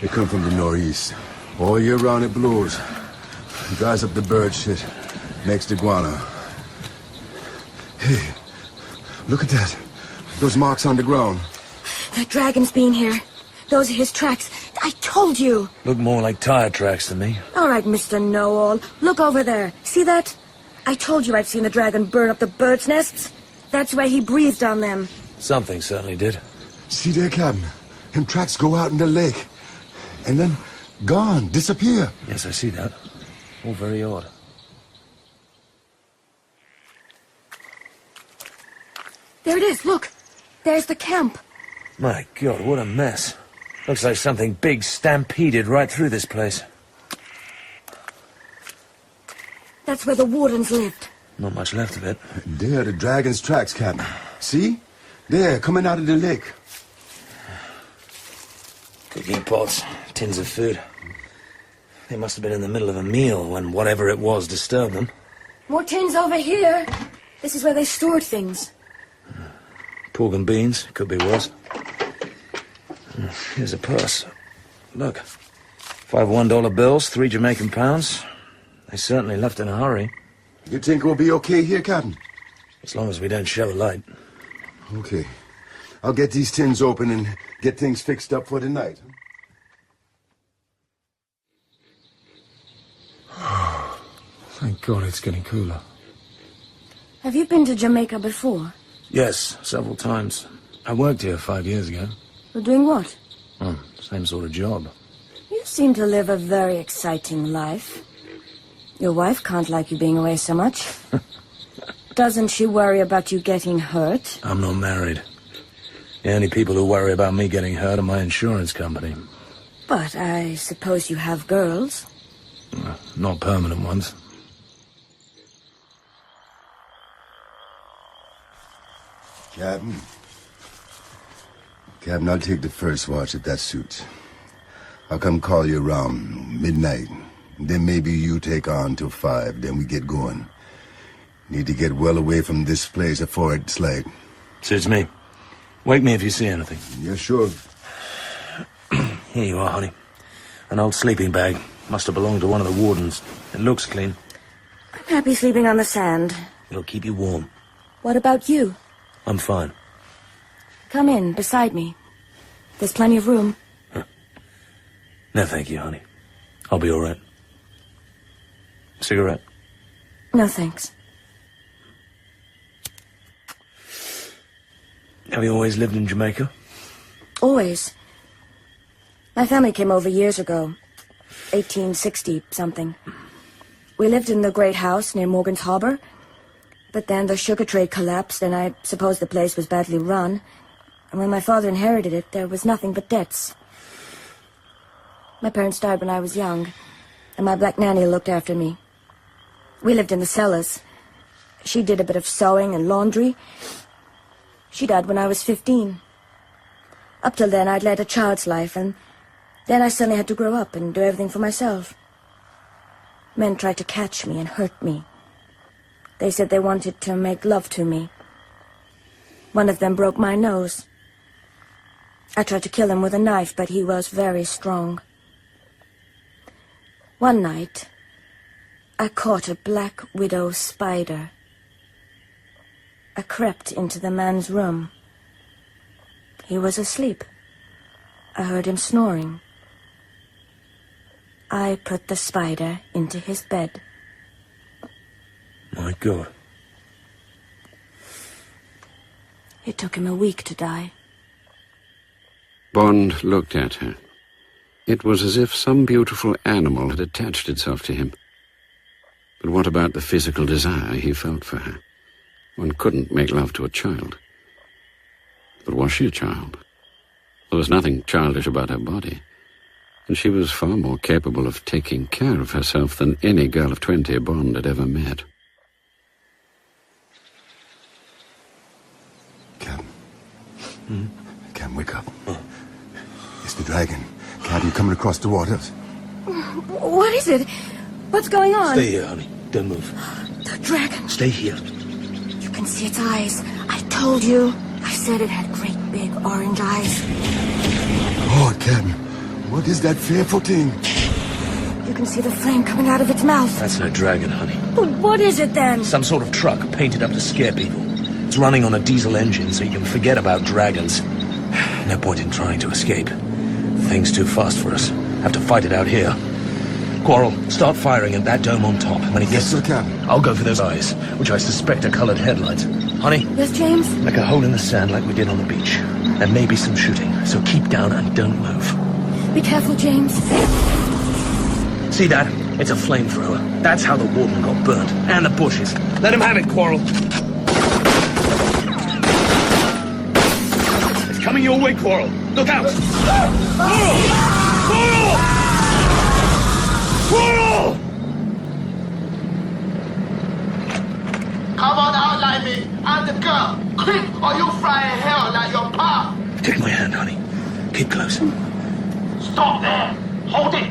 They come from the northeast. All year round it blows. It dries up the bird shit. Next iguana. Hey, look at that. Those marks on the ground. That dragon's been here. Those are his tracks. I told you. Look more like tire tracks to me. All right, Mr. Know-All. Look over there. See that? I told you I'd seen the dragon burn up the birds' nests. That's where he breathed on them. Something certainly did. See there, Captain? Him tracks go out in the lake. And then gone, disappear. Yes, I see that. All very odd. There it is, look. There's the camp. My God, what a mess. Looks like something big stampeded right through this place. That's where the wardens lived. Not much left of it. There are the dragon's tracks, Captain. See? There, coming out of the lake. Cooking pots, tins of food. They must have been in the middle of a meal when whatever it was disturbed them. More tins over here. This is where they stored things. Pork and beans, could be worse. Here's a purse. Look. 5 $1 bills, 3 Jamaican pounds. They certainly left in a hurry. You think we'll be okay here, Captain? As long as we don't show light. Okay. I'll get these tins open and get things fixed up for tonight. Thank God it's getting cooler. Have you been to Jamaica before? Yes, several times. I worked here 5 years ago. You're doing what? Oh, same sort of job. You seem to live a very exciting life. Your wife can't like you being away so much. Doesn't she worry about you getting hurt? I'm not married. The only people who worry about me getting hurt are my insurance company. But I suppose you have girls. Not permanent ones. Captain. Captain, I'll take the first watch if that suits. I'll come call you around midnight. Then maybe you take on till 5, then we get going. Need to get well away from this place before it's late. Suits me. Wake me if you see anything. Yeah, sure. Here you are, honey. An old sleeping bag. Must have belonged to one of the wardens. It looks clean. I'm happy sleeping on the sand. It'll keep you warm. What about you? I'm fine. Come in, beside me. There's plenty of room. No, thank you, honey. I'll be all right. Cigarette? No, thanks. Have you always lived in Jamaica? Always. My family came over years ago. 1860-something. We lived in the great house near Morgan's Harbor. But then the sugar trade collapsed, and I suppose the place was badly run. And when my father inherited it, there was nothing but debts. My parents died when I was young, and my black nanny looked after me. We lived in the cellars. She did a bit of sewing and laundry. She died when I was 15. Up till then, I'd led a child's life, and then I suddenly had to grow up and do everything for myself. Men tried to catch me and hurt me. They said they wanted to make love to me. One of them broke my nose. I tried to kill him with a knife, but he was very strong. One night, I caught a black widow spider. I crept into the man's room. He was asleep. I heard him snoring. I put the spider into his bed. My God. It took him a week to die. Bond looked at her. It was as if some beautiful animal had attached itself to him. But what about the physical desire he felt for her? One couldn't make love to a child. But was she a child? There was nothing childish about her body, and she was far more capable of taking care of herself than any girl of 20 Bond had ever met. Captain, wake up. It's the dragon. Captain, coming across the waters. What is it? What's going on? Stay here, honey. Don't move. The dragon. Stay here. You can see its eyes. I told you. I said it had great big orange eyes. Oh, Captain, what is that fearful thing? You can see the flame coming out of its mouth. That's no dragon, honey. But what is it then? Some sort of truck painted up to scare people. It's running on a diesel engine, so you can forget about dragons. No point in trying to escape. The thing's too fast for us. Have to fight it out here. Quarrel, start firing at that dome on top. When it gets... Yes, sir, Captain. I'll go for those eyes, which I suspect are coloured headlights. Honey? Yes, James? Make a hole in the sand like we did on the beach. There may be some shooting, so keep down and don't move. Be careful, James. See that? It's a flamethrower. That's how the warden got burnt. And the bushes. Let him have it, Quarrel. It's coming your way, Quarrel. Look out! Quarrel! Quarrel! Quarrel! Come on out, Leigh, and the girl. Quick, or you fry in hell like your pa. Take my hand, honey. Keep close. Stop there! Hold it!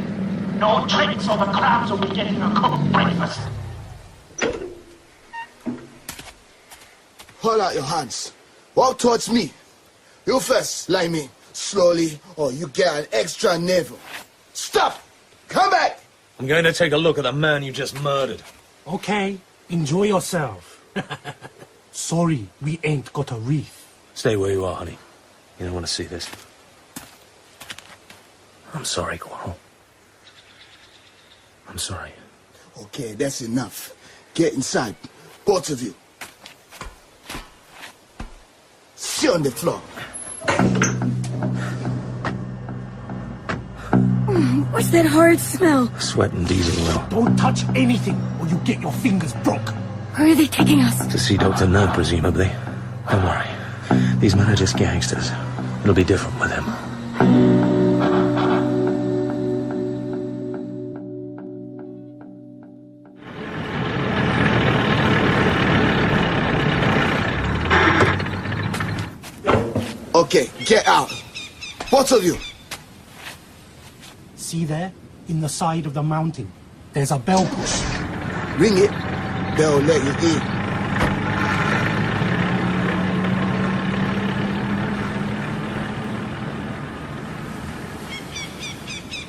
No tricks or the crabs will be getting a cooked breakfast. Hold out your hands. Walk towards me. You first, Leigh, slowly, or you get an extra navel. Stop! Come back! I'm going to take a look at the man you just murdered. Okay, enjoy yourself. Sorry, we ain't got a wreath. Stay where you are, honey. You don't want to see this. I'm sorry, Quarrel. I'm sorry. Okay, that's enough. Get inside, both of you. Sit on the floor. What's that horrid smell? Sweat and diesel oil. Don't touch anything or you get your fingers broke. Where are they taking us? To see Dr. Nudd, presumably. Don't worry. These men are just gangsters. It'll be different with him. Okay, get out. Both of you. See there? In the side of the mountain. There's a bell push. Ring it. They'll let you in.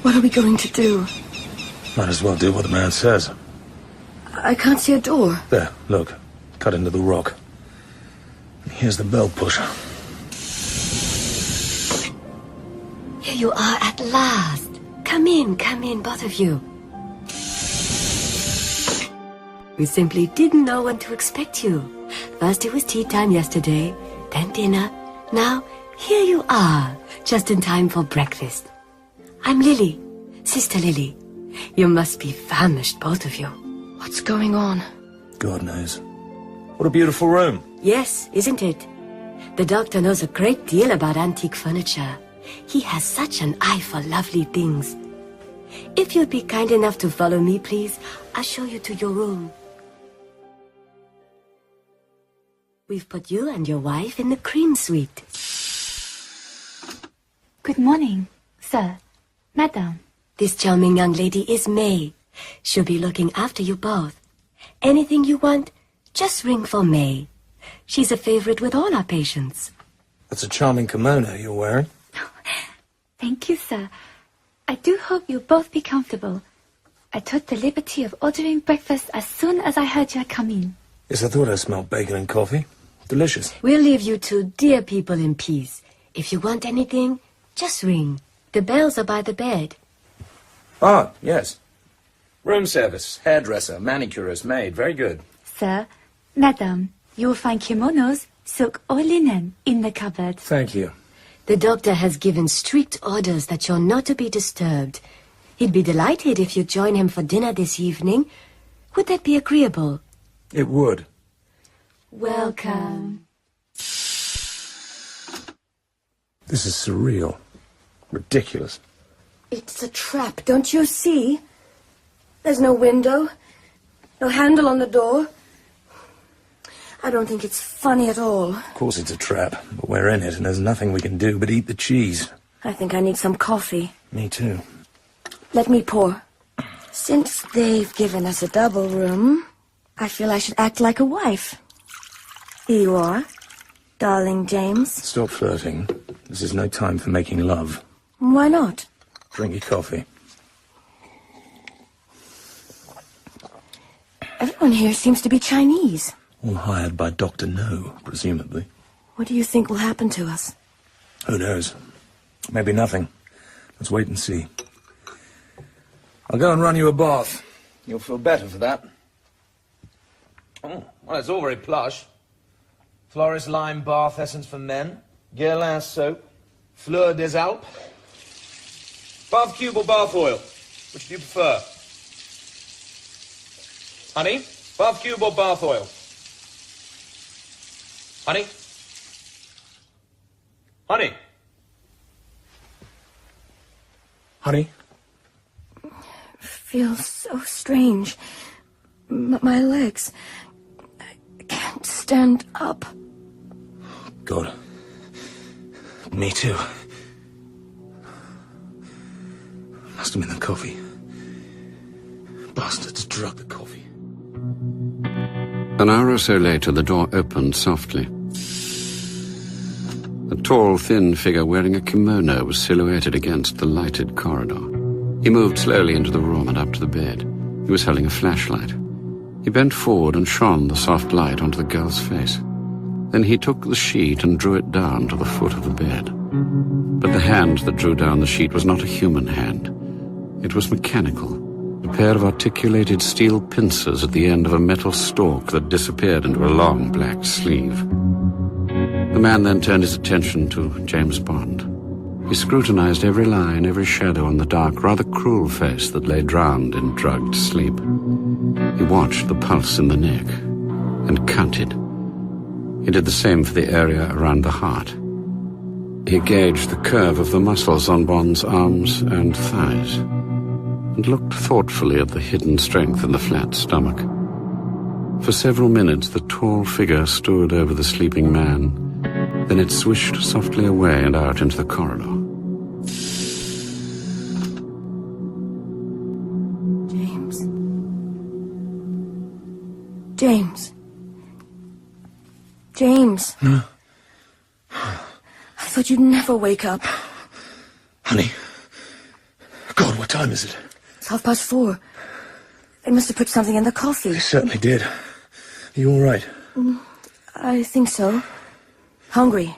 What are we going to do? Might as well do what the man says. I can't see a door. There, look. Cut into the rock. Here's the bell pusher. Here you are at last. Come in, both of you. We simply didn't know when to expect you. First it was tea time yesterday, then dinner. Now, here you are, just in time for breakfast. I'm Lily, Sister Lily. You must be famished, both of you. What's going on? God knows. What a beautiful room. Yes, isn't it? The doctor knows a great deal about antique furniture. He has such an eye for lovely things. If you'd be kind enough to follow me, please, I'll show you to your room. We've put you and your wife in the cream suite. Good morning, sir, madam. This charming young lady is May. She'll be looking after you both. Anything you want, just ring for May. She's a favorite with all our patients. That's a charming kimono you're wearing. Thank you, sir. I do hope you'll both be comfortable. I took the liberty of ordering breakfast as soon as I heard you had come in. Yes, I thought I smelled bacon and coffee. Delicious. We'll leave you two dear people in peace. If you want anything, just ring. The bells are by the bed. Ah, yes. Room service, hairdresser, manicurist, maid. Very good. Sir, madam, you will find kimonos, silk or linen in the cupboard. Thank you. The doctor has given strict orders that you're not to be disturbed. He'd be delighted if you'd join him for dinner this evening. Would that be agreeable? It would. Welcome. This is surreal. Ridiculous. It's a trap, don't you see? There's no window, no handle on the door. I don't think it's funny at all. Of course it's a trap, but we're in it and there's nothing we can do but eat the cheese. I think I need some coffee. Me too. Let me pour. Since they've given us a double room, I feel I should act like a wife. Here you are, darling James. Stop flirting. This is no time for making love. Why not? Drink your coffee. Everyone here seems to be Chinese. All hired by Dr. No, presumably. What do you think will happen to us? Who knows? Maybe nothing. Let's wait and see. I'll go and run you a bath. You'll feel better for that. Oh, well, it's all very plush. Florist lime bath essence for men. Guerlain soap. Fleur des Alpes. Bath cube or bath oil? Which do you prefer? Honey? Bath cube or bath oil? Honey? Honey? Honey? Feels so strange. My legs. I can't stand up. God. Me too. Must have been the coffee. Bastards drug the coffee. An hour or so later, the door opened softly. A tall, thin figure wearing a kimono was silhouetted against the lighted corridor. He moved slowly into the room and up to the bed. He was holding a flashlight. He bent forward and shone the soft light onto the girl's face. Then he took the sheet and drew it down to the foot of the bed. But the hand that drew down the sheet was not a human hand. It was mechanical. A pair of articulated steel pincers at the end of a metal stalk that disappeared into a long black sleeve. The man then turned his attention to James Bond. He scrutinized every line, every shadow on the dark, rather cruel face that lay drowned in drugged sleep. He watched the pulse in the neck and counted. He did the same for the area around the heart. He gauged the curve of the muscles on Bond's arms and thighs and looked thoughtfully at the hidden strength in the flat stomach. For several minutes, the tall figure stood over the sleeping man. Then it swished softly away and out into the corridor. James. James. James. No. I thought you'd never wake up. Honey. God, what time is it? It's 4:30. They must have put something in the coffee. They certainly did. Are you all right? I think so. Hungry.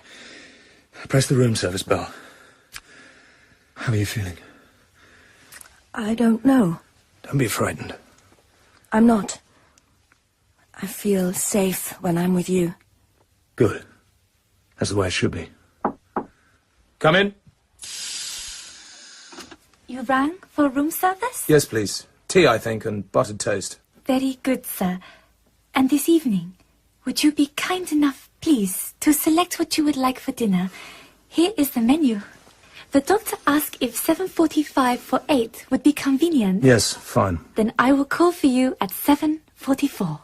Press the room service bell. How are you feeling? I don't know. Don't be frightened. I'm not. I feel safe when I'm with you. Good. That's the way it should be. Come in. You rang for room service? Yes, please. Tea, I think, and buttered toast. Very good, sir. And this evening, would you be kind enough, please, to select what you would like for dinner? Here is the menu. The doctor asked if 7:45 for 8 would be convenient. Yes, fine. Then I will call for you at 7:44.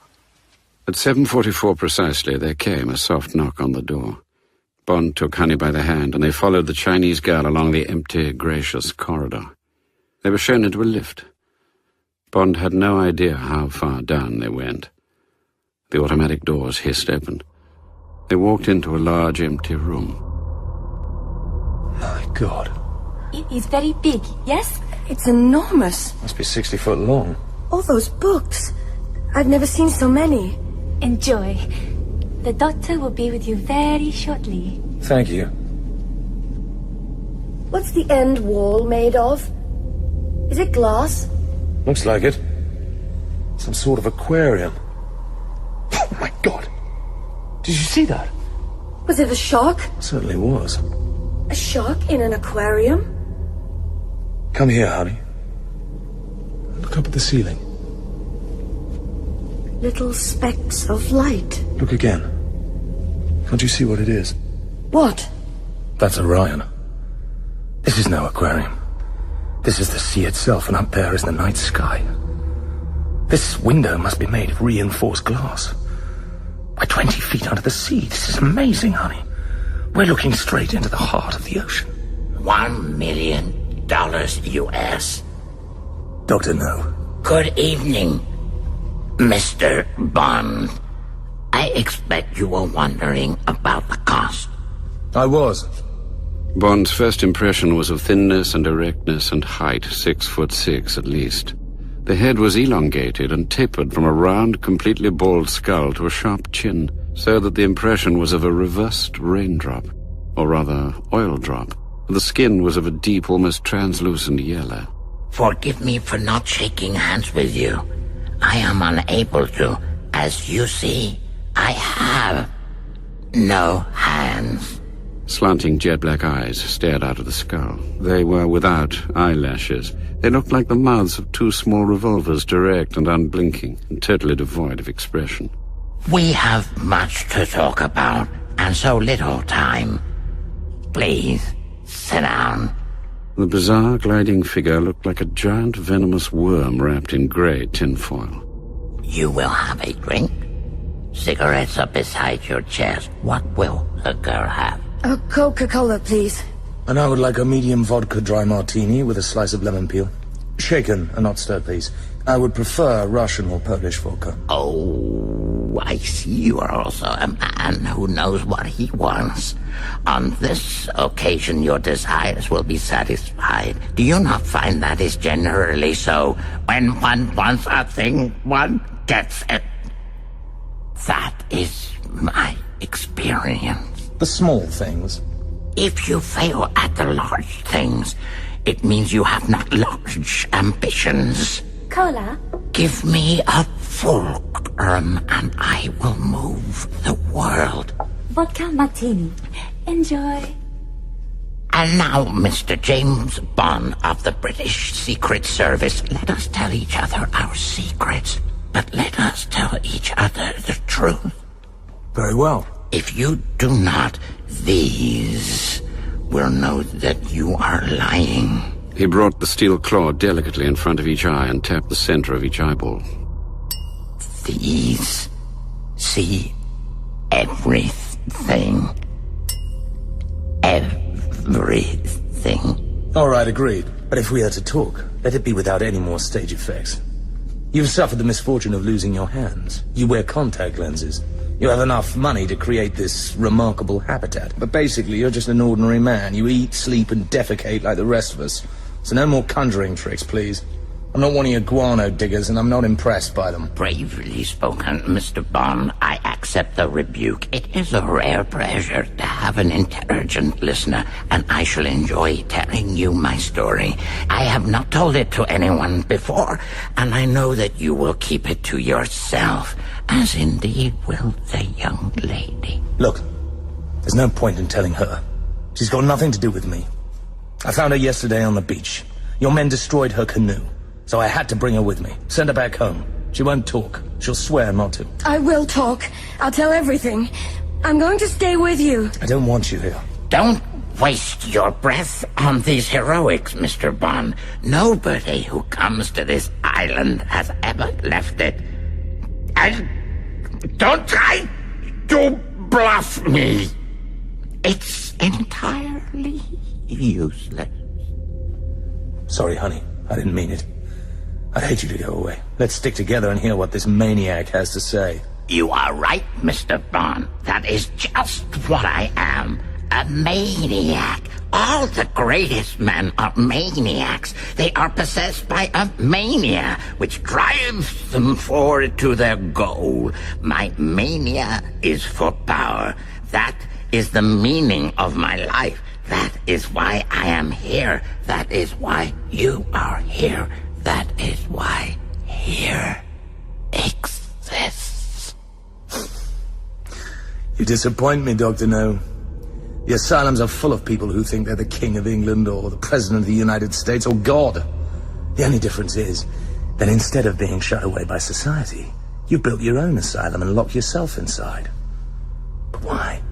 At 7:44 precisely, there came a soft knock on the door. Bond took Honey by the hand, and they followed the Chinese girl along the empty, gracious corridor. They were shown into a lift. Bond had no idea how far down they went. The automatic doors hissed open. They walked into a large, empty room. My God. It is very big, yes? It's enormous. Must be 60 foot long. All those books. I've never seen so many. Enjoy. The doctor will be with you very shortly. Thank you. What's the end wall made of? Is it glass? Looks like it. Some sort of aquarium. Oh, my God. Did you see that? Was it a shark? Certainly was. A shark in an aquarium? Come here, honey. Look up at the ceiling. Little specks of light. Look again. Can't you see what it is? What? That's Orion. This is no aquarium. This is the sea itself, and up there is the night sky. This window must be made of reinforced glass. We're 20 feet under the sea. This is amazing, honey. We're looking straight into the heart of the ocean. $1 million US. Dr. No. Good evening, Mr. Bond. I expect you were wondering about the cost. I was. Bond's first impression was of thinness and erectness and height, 6'6" at least. The head was elongated and tapered from a round, completely bald skull to a sharp chin, so that the impression was of a reversed raindrop, or rather oil drop. The skin was of a deep, almost translucent yellow. Forgive me for not shaking hands with you. I am unable to. As you see, I have no hands. Slanting jet-black eyes stared out of the skull. They were without eyelashes. They looked like the mouths of two small revolvers, direct and unblinking, and totally devoid of expression. We have much to talk about, and so little time. Please, sit down. The bizarre gliding figure looked like a giant venomous worm wrapped in grey tinfoil. You will have a drink? Cigarettes are beside your chest. What will the girl have? A Coca-Cola, please. And I would like a medium vodka dry martini with a slice of lemon peel. Shaken and not stirred, please. I would prefer Russian or Polish vodka. Oh, I see you are also a man who knows what he wants. On this occasion, your desires will be satisfied. Do you not find that is generally so? When one wants a thing, one gets it. That is my experience. The small things. If you fail at the large things, it means you have not large ambitions. Cola? Give me a fulcrum and I will move the world. Vodka martini. Enjoy. And now, Mr. James Bond of the British Secret Service, let us tell each other our secrets, but let us tell each other the truth. Very well. If you do not, these will know that you are lying. He brought the steel claw delicately in front of each eye and tapped the center of each eyeball. These see everything. Everything. All right, agreed. But if we are to talk, let it be without any more stage effects. You've suffered the misfortune of losing your hands. You wear contact lenses. You have enough money to create this remarkable habitat. But basically, you're just an ordinary man. You eat, sleep, and defecate like the rest of us. So no more conjuring tricks, please. I'm not one of your guano diggers, and I'm not impressed by them. Bravely spoken, Mr. Bond. I accept the rebuke. It is a rare pleasure to have an intelligent listener, and I shall enjoy telling you my story. I have not told it to anyone before, and I know that you will keep it to yourself, as indeed will the young lady. Look, there's no point in telling her. She's got nothing to do with me. I found her yesterday on the beach. Your men destroyed her canoe. So I had to bring her with me. Send her back home. She won't talk. She'll swear not to. I will talk. I'll tell everything. I'm going to stay with you. I don't want you here. Don't waste your breath on these heroics, Mr. Bond. Nobody who comes to this island has ever left it. And don't try to bluff me. It's entirely useless. Sorry, honey. I didn't mean it. I'd hate you to go away. Let's stick together and hear what this maniac has to say. You are right, Mr. Bond. That is just what I am. A maniac. All the greatest men are maniacs. They are possessed by a mania, which drives them forward to their goal. My mania is for power. That is the meaning of my life. That is why I am here. That is why you are here. That is why here exists. You disappoint me, Dr. No. The asylums are full of people who think they're the King of England or the President of the United States or God. The only difference is that instead of being shut away by society, you built your own asylum and locked yourself inside. But why?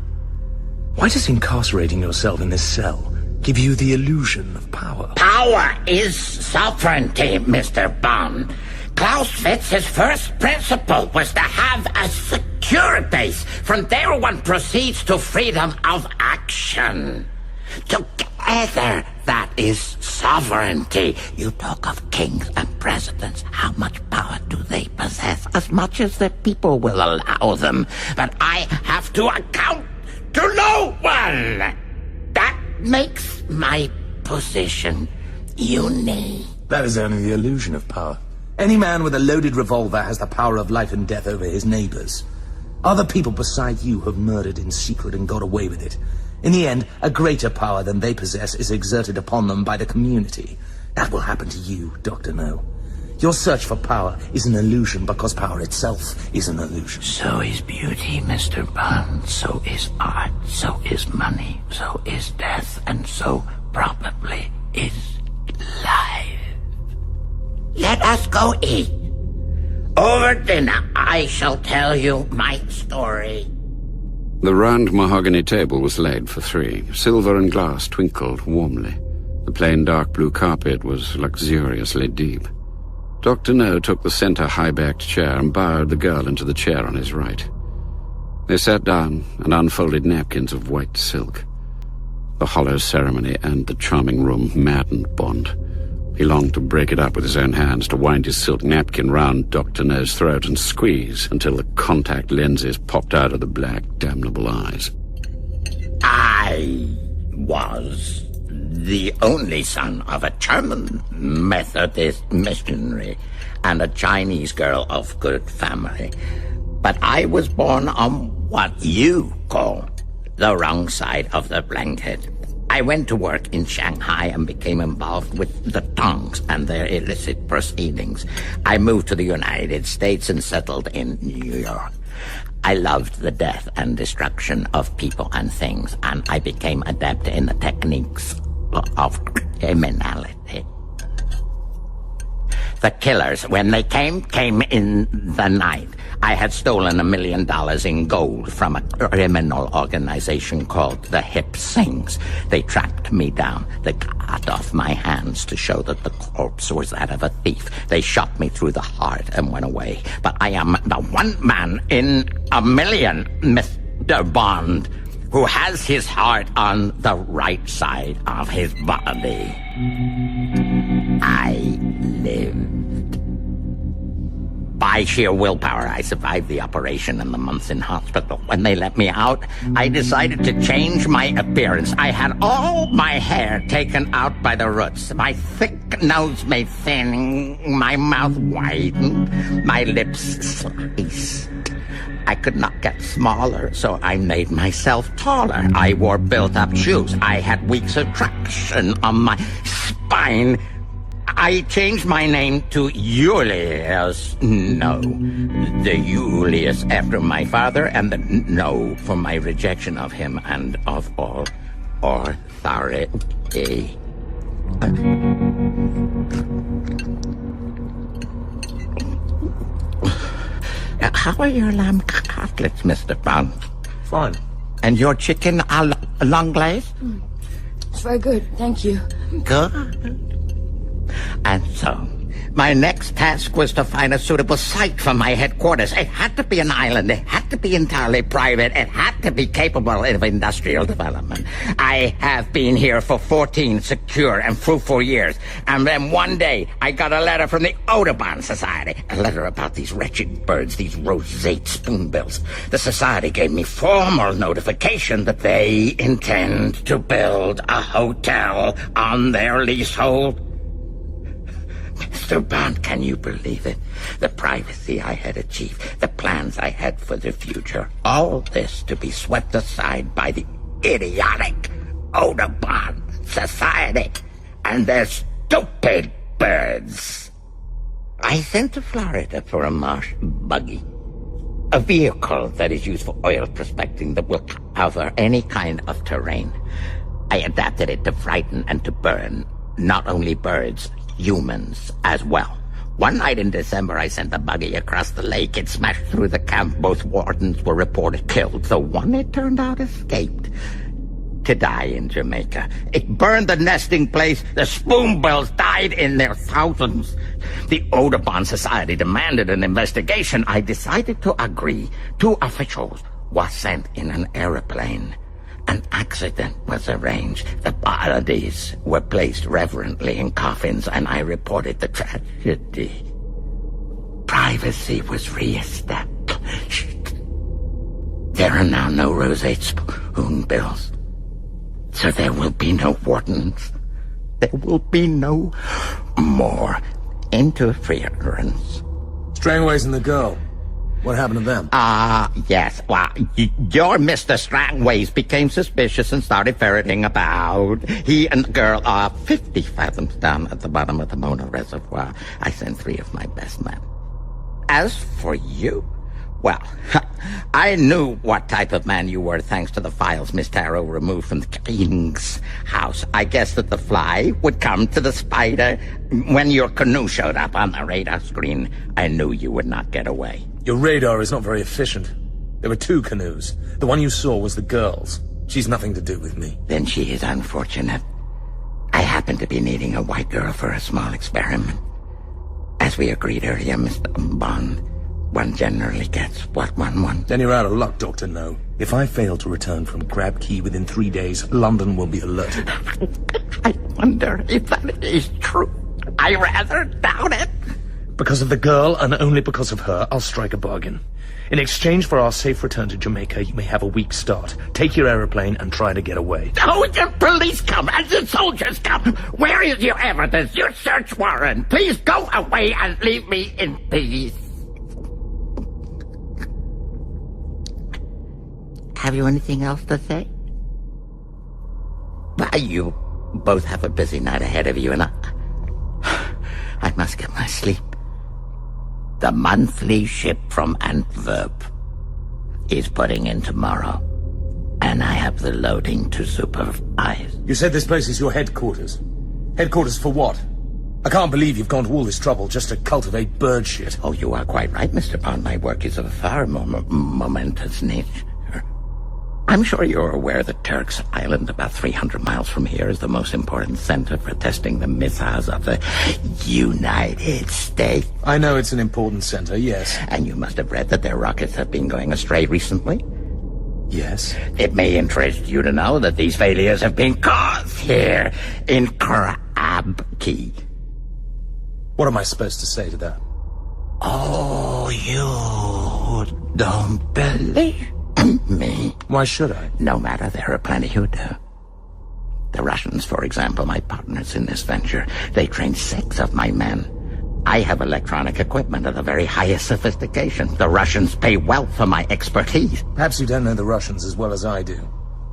Why does incarcerating yourself in this cell give you the illusion of power? Power is sovereignty, Mr. Bond. Clausewitz's first principle was to have a secure base. From there one proceeds to freedom of action. Together, that is sovereignty. You talk of kings and presidents. How much power do they possess? As much as the people will allow them. But I have to account to no one. That makes my position unique. That is only the illusion of power. Any man with a loaded revolver has the power of life and death over his neighbors. Other people beside you have murdered in secret and got away with it. In the end, a greater power than they possess is exerted upon them by the community. That will happen to you, Dr. No. Your search for power is an illusion because power itself is an illusion. So is beauty, Mr. Bond. So is art. So is money. So is death. And so probably is life. Let us go eat. Over dinner, I shall tell you my story. The round mahogany table was laid for three. Silver and glass twinkled warmly. The plain dark blue carpet was luxuriously deep. Dr. No took the center high-backed chair and bowed the girl into the chair on his right. They sat down and unfolded napkins of white silk. The hollow ceremony and the charming room maddened Bond. He longed to break it up with his own hands, to wind his silk napkin round Dr. No's throat and squeeze until the contact lenses popped out of the black, damnable eyes. I was the only son of a German Methodist missionary and a Chinese girl of good family. But I was born on what you call the wrong side of the blanket. I went to work in Shanghai and became involved with the Tongs and their illicit proceedings. I moved to the United States and settled in New York. I loved the death and destruction of people and things, and I became adept in the techniques of criminality. The killers, when they came in the night. I had stolen $1 million in gold from a criminal organization called the Hip Sings. They tracked me down. They cut off my hands to show that the corpse was that of a thief. They shot me through the heart and went away. But I am the one man in a million, Mr. Bond, who has his heart on the right side of his body. I lived. By sheer willpower, I survived the operation and the months in hospital. When they let me out, I decided to change my appearance. I had all my hair taken out by the roots. My thick nose made thin, my mouth widened, my lips sliced. I could not get smaller, so I made myself taller. I wore built-up shoes. I had weeks of traction on my spine. I changed my name to Julius No. The Julius after my father, and the No for my rejection of him and of all authority. How are your lamb cutlets, Mr. Bond? Fine. And your chicken a l'anglaise? It's very good, thank you. Good. And so, my next task was to find a suitable site for my headquarters. It had to be an island. It had to be entirely private. It had to be capable of industrial development. I have been here for 14 secure and fruitful years. And then one day, I got a letter from the Audubon Society. A letter about these wretched birds, these roseate spoonbills. The Society gave me formal notification that they intend to build a hotel on their leasehold. Mr. Bond, can you believe it? The privacy I had achieved, the plans I had for the future, all this to be swept aside by the idiotic Audubon Society and their stupid birds. I sent to Florida for a marsh buggy, a vehicle that is used for oil prospecting that will cover any kind of terrain. I adapted it to frighten and to burn not only birds, humans as well. One night in December, I sent a buggy across the lake. It smashed through the camp. Both wardens were reported killed. The one, it turned out, escaped to die in Jamaica. It burned the nesting place. The spoonbills died in their thousands. The Audubon Society demanded an investigation. I decided to agree. 2 officials were sent in an aeroplane. An accident was arranged. The bodies were placed reverently in coffins, and I reported the tragedy. Privacy was re-established. There are now no roseate spoonbills. So there will be no wardens. There will be no more interference. Strangways and the girl. What happened to them? Yes. Well, your Mr. Strangways became suspicious and started ferreting about. He and the girl are 50 fathoms down at the bottom of the Mona Reservoir. I sent 3 of my best men. As for you, well, I knew what type of man you were thanks to the files Miss Tarot removed from the king's house. I guessed that the fly would come to the spider. When your canoe showed up on the radar screen, I knew you would not get away. Your radar is not very efficient. There were 2 canoes. The one you saw was the girl's. She's nothing to do with me. Then she is unfortunate. I happen to be needing a white girl for a small experiment. As we agreed earlier, Mr. Bond, one generally gets what one wants. Then you're out of luck, Dr. No. If I fail to return from Crab Key within 3 days, London will be alerted. I wonder if that is true. I rather doubt it. Because of the girl, and only because of her, I'll strike a bargain. In exchange for our safe return to Jamaica, you may have a week's start. Take your aeroplane and try to get away. Oh, the police come and the soldiers come. Where is your evidence, your search warrant? Please go away and leave me in peace. Have you anything else to say? Why, you both have a busy night ahead of you, and I must get my sleep. The monthly ship from Antwerp is putting in tomorrow, and I have the loading to supervise. You said this place is your headquarters. Headquarters for what? I can't believe you've gone to all this trouble just to cultivate bird shit. Oh, you are quite right, Mr. Bond. My work is of a far more momentous nature. I'm sure you're aware that Turk's Island, about 300 miles from here, is the most important center for testing the missiles of the United States. I know it's an important center, yes. And you must have read that their rockets have been going astray recently? Yes. It may interest you to know that these failures have been caused here in Crab Key. What am I supposed to say to that? Oh, you don't believe me. Why should I? No matter, there are plenty who do. The Russians, for example, my partners in this venture, they trained 6 of my men. I have electronic equipment of the very highest sophistication. The Russians pay well for my expertise. Perhaps you don't know the Russians as well as I do.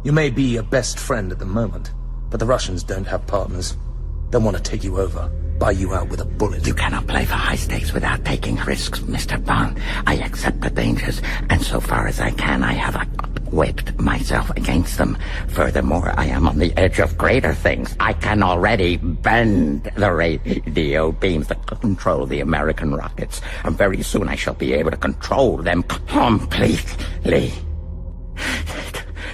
You may be a best friend at the moment, but the Russians don't have partners. They'll want to take you over, buy you out with a bullet. You cannot play for high stakes without taking risks, Mr. Bond. I accept the dangers, and so far as I can, I have equipped myself against them. Furthermore, I am on the edge of greater things. I can already bend the radio beams that control the American rockets, and very soon I shall be able to control them completely.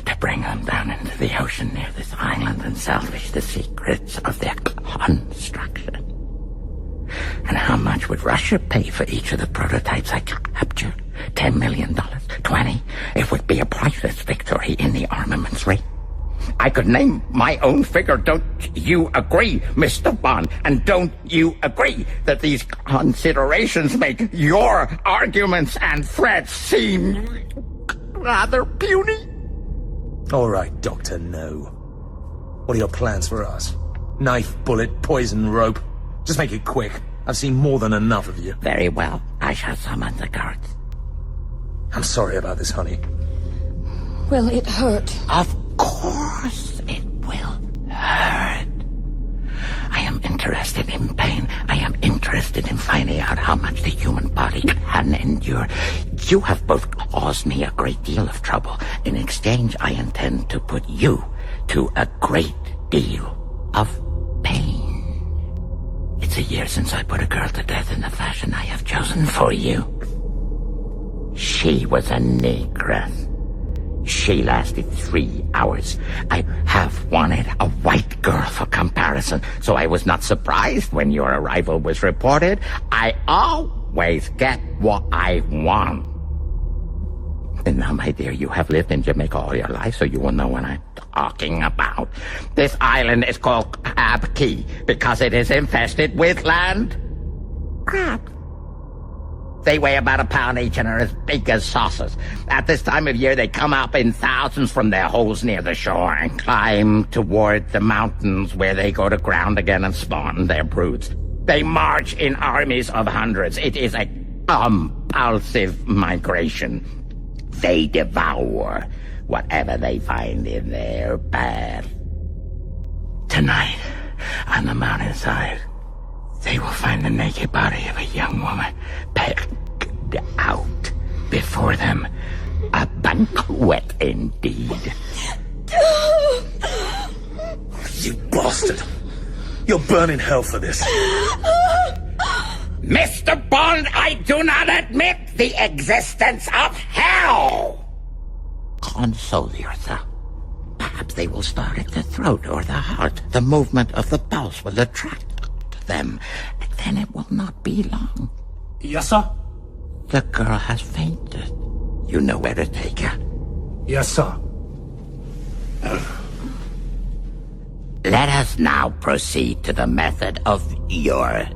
To bring them down into the ocean near this island and salvage the secrets of their construction. And how much would Russia pay for each of the prototypes I captured? $10 million? 20? It would be a priceless victory in the armaments race. I could name my own figure. Don't you agree, Mr. Bond? And don't you agree that these considerations make your arguments and threats seem rather puny? All right, Dr. No. What are your plans for us? Knife, bullet, poison, rope? Just make it quick. I've seen more than enough of you. Very well. I shall summon the guards. I'm sorry about this, honey. Well, it hurt. Of course it will hurt. I am interested in pain. I am interested in finding out how much the human body can endure. You have both caused me a great deal of trouble. In exchange, I intend to put you to a great deal of pain. It's a year since I put a girl to death in the fashion I have chosen for you. She was a negress. She lasted 3 hours. I have wanted a white girl for comparison, so I was not surprised when your arrival was reported. I always get what I want. And now, my dear, you have lived in Jamaica all your life, so you will know what I'm talking about. This island is called Crab Key because it is infested with land crabs. They weigh about a pound each and are as big as saucers. At this time of year, they come up in thousands from their holes near the shore and climb toward the mountains where they go to ground again and spawn their broods. They march in armies of hundreds. It is a compulsive migration. They devour whatever they find in their path. Tonight, on the mountainside, they will find the naked body of a young woman pegged out before them. A banquet indeed. You bastard! You'll burn in hell for this. Mr. Bond, I do not admit the existence of hell! Console yourself. Perhaps they will start at the throat or the heart. The movement of the pulse will attract them. And then it will not be long. Yes, sir? The girl has fainted. You know where to take her. Yes, sir. Let us now proceed to the method of your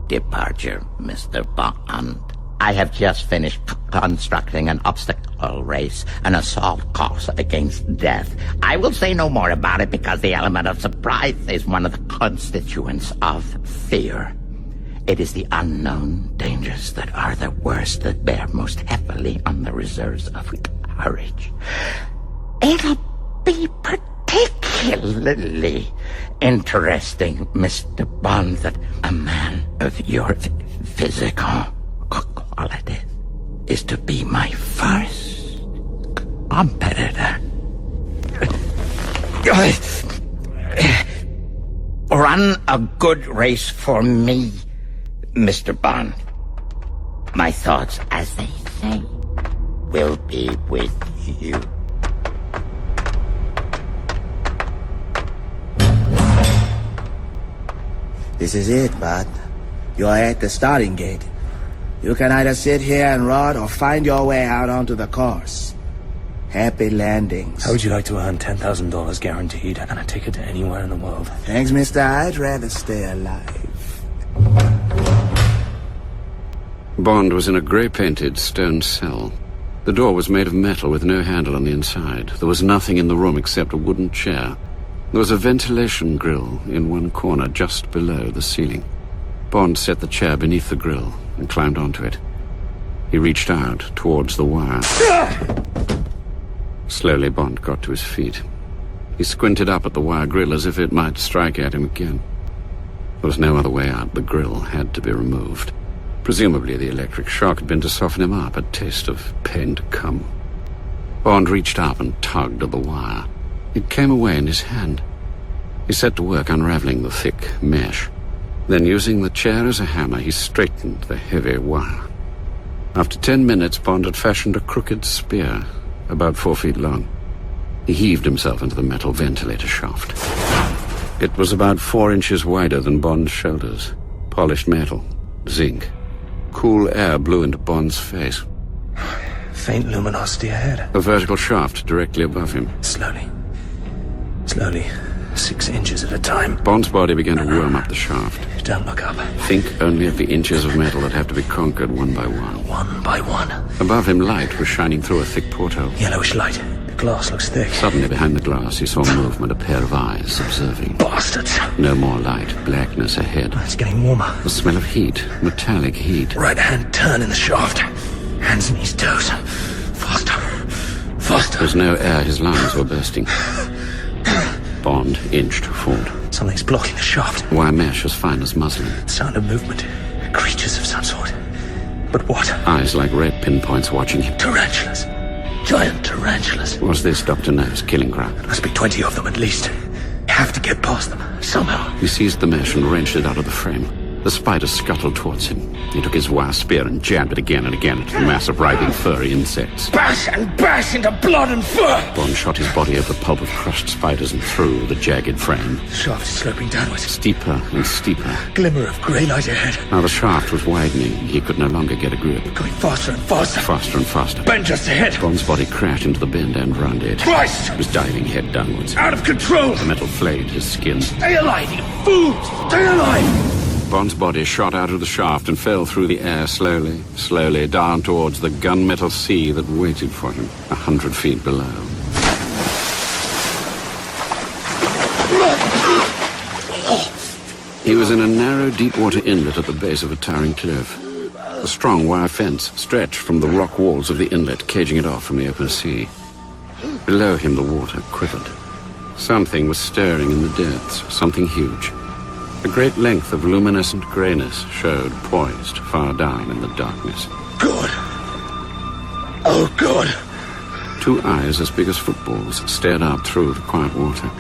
departure, Mr. Bond. I have just finished constructing an obstacle race, an assault course against death. I will say no more about it because the element of surprise is one of the constituents of fear. It is the unknown dangers that are the worst, that bear most heavily on the reserves of courage. It'll be particularly interesting, Mr. Bond, that a man of your physical quality is to be my first competitor. Run a good race for me, Mr. Bond. My thoughts, as they say, will be with you. This is it, bud. You're at the starting gate. You can either sit here and rot or find your way out onto the course. Happy landings. How would you like to earn $10,000 guaranteed and a ticket to anywhere in the world? Thanks, mister. I'd rather stay alive. Bond was in a grey-painted stone cell. The door was made of metal with no handle on the inside. There was nothing in the room except a wooden chair. There was a ventilation grill in one corner just below the ceiling. Bond set the chair beneath the grill and climbed onto it. He reached out towards the wire. Slowly, Bond got to his feet. He squinted up at the wire grill as if it might strike at him again. There was no other way out. The grill had to be removed. Presumably the electric shock had been to soften him up, a taste of pain to come. Bond reached up and tugged at the wire. It came away in his hand. He set to work unraveling the thick mesh. Then, using the chair as a hammer, he straightened the heavy wire. After 10 minutes, Bond had fashioned a crooked spear, about 4 feet long. He heaved himself into the metal ventilator shaft. It was about 4 inches wider than Bond's shoulders. Polished metal, zinc. Cool air blew into Bond's face. Faint luminosity ahead. A vertical shaft directly above him. Slowly. Slowly. 6 inches at a time. Bond's body began to worm up the shaft. Don't look up. Think only of the inches of metal that have to be conquered one by one. One by one. Above him, light was shining through a thick porthole. Yellowish light. The glass looks thick. Suddenly, behind the glass, he saw movement, a pair of eyes observing. Bastards! No more light. Blackness ahead. It's getting warmer. The smell of heat. Metallic heat. Right hand turn in the shaft. Hands, knees, toes. Faster. Faster. There was no air. His lungs were bursting. Bond inched forward. Something's blocking the shaft. Wire mesh as fine as muslin. Sound of movement. Creatures of some sort. But what? Eyes like red pinpoints watching him. Tarantulas. Giant tarantulas. Was this Dr. No's killing ground? Must be 20 of them at least. You have to get past them, somehow. He seized the mesh and wrenched it out of the frame. The spider scuttled towards him. He took his wire spear and jabbed it again and again into the mass of writhing furry insects. Bash and bash into blood and fur! Bond shot his body over the pulp of crushed spiders and through the jagged frame. The shaft is sloping downwards. Steeper and steeper. Glimmer of grey light ahead. Now the shaft was widening. He could no longer get a grip. Going faster and faster. Faster and faster. Bend just ahead. Bond's body crashed into the bend and round it. Christ! He was diving head downwards. Out of control! The metal flayed his skin. Stay alive, you fools! Stay alive! Bond's body shot out of the shaft and fell through the air slowly, slowly, down towards the gunmetal sea that waited for him 100 feet below. He was in a narrow, deep-water inlet at the base of a towering cliff. A strong wire fence stretched from the rock walls of the inlet, caging it off from the open sea. Below him, the water quivered. Something was stirring in the depths, something huge. A great length of luminescent greyness showed poised far down in the darkness. God! Oh, God! Two eyes as big as footballs stared out through the quiet water.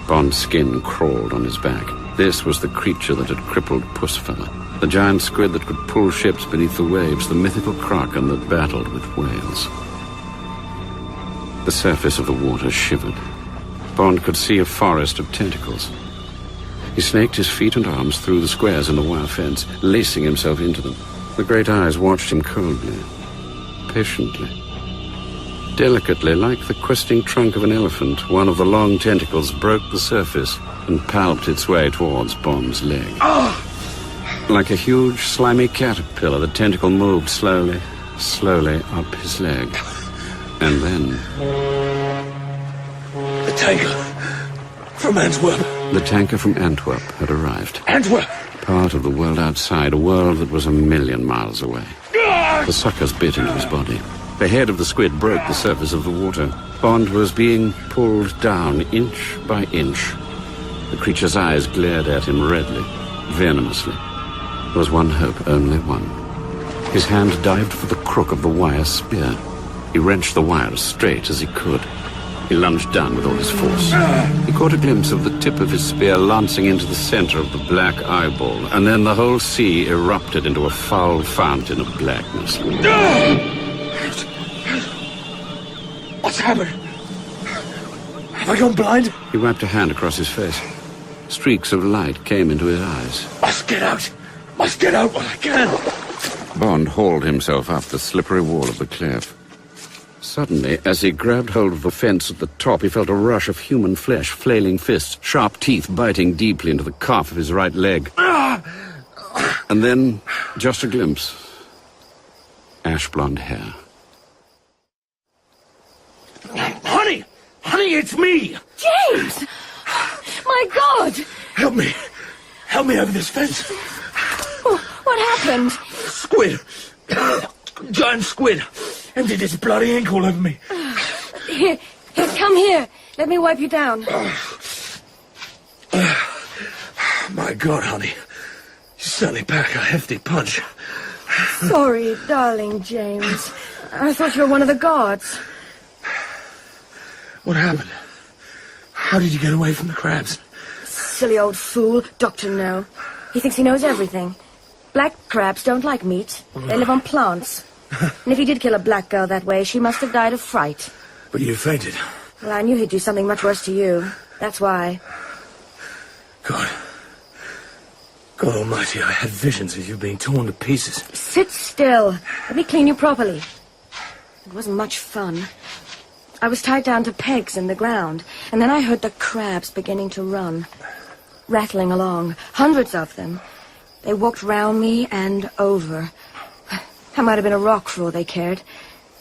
Bond's skin crawled on his back. This was the creature that had crippled Pussfella, the giant squid that could pull ships beneath the waves, the mythical kraken that battled with whales. The surface of the water shivered. Bond could see a forest of tentacles. He snaked his feet and arms through the squares in the wire fence, lacing himself into them. The great eyes watched him coldly, patiently. Delicately, like the questing trunk of an elephant, one of the long tentacles broke the surface and palped its way towards Bond's leg. Like a huge, slimy caterpillar, the tentacle moved slowly, slowly up his leg. And then... The tanker from Antwerp. The tanker from Antwerp had arrived. Antwerp! Part of the world outside, a world that was 1,000,000 miles away. The suckers bit into his body. The head of the squid broke the surface of the water. Bond was being pulled down inch by inch. The creature's eyes glared at him redly, venomously. There was one hope, only one. His hand dived for the crook of the wire spear. He wrenched the wire as straight as he could. He lunged down with all his force. He caught a glimpse of the tip of his spear lancing into the center of the black eyeball, and then the whole sea erupted into a foul fountain of blackness. What's happened? Have I gone blind? He wiped a hand across his face. Streaks of light came into his eyes. Must get out! Must get out while I can! Bond hauled himself up the slippery wall of the cliff. Suddenly, as he grabbed hold of the fence at the top, he felt a rush of human flesh, flailing fists, sharp teeth biting deeply into the calf of his right leg. And then, just a glimpse. Ash-blonde hair. Honey! Honey, it's me! James! My God! Help me! Help me over this fence! What happened? Squid! Giant squid! Emptied its bloody ink all over me. Here, come here. Let me wipe you down. My God, honey. You certainly pack a hefty punch. Sorry, darling James. I thought you were one of the guards. What happened? How did you get away from the crabs? Silly old fool. Doctor No. He thinks he knows everything. Black crabs don't like meat. They live on plants. And if he did kill a black girl that way, she must have died of fright. But you fainted. Well, I knew he'd do something much worse to you. That's why. God almighty, I had visions of you being torn to pieces. Sit still. Let me clean you properly. It wasn't much fun. I was tied down to pegs in the ground, and then I heard the crabs beginning to run. Rattling along. Hundreds of them. They walked round me and over. I might have been a rock for all they cared.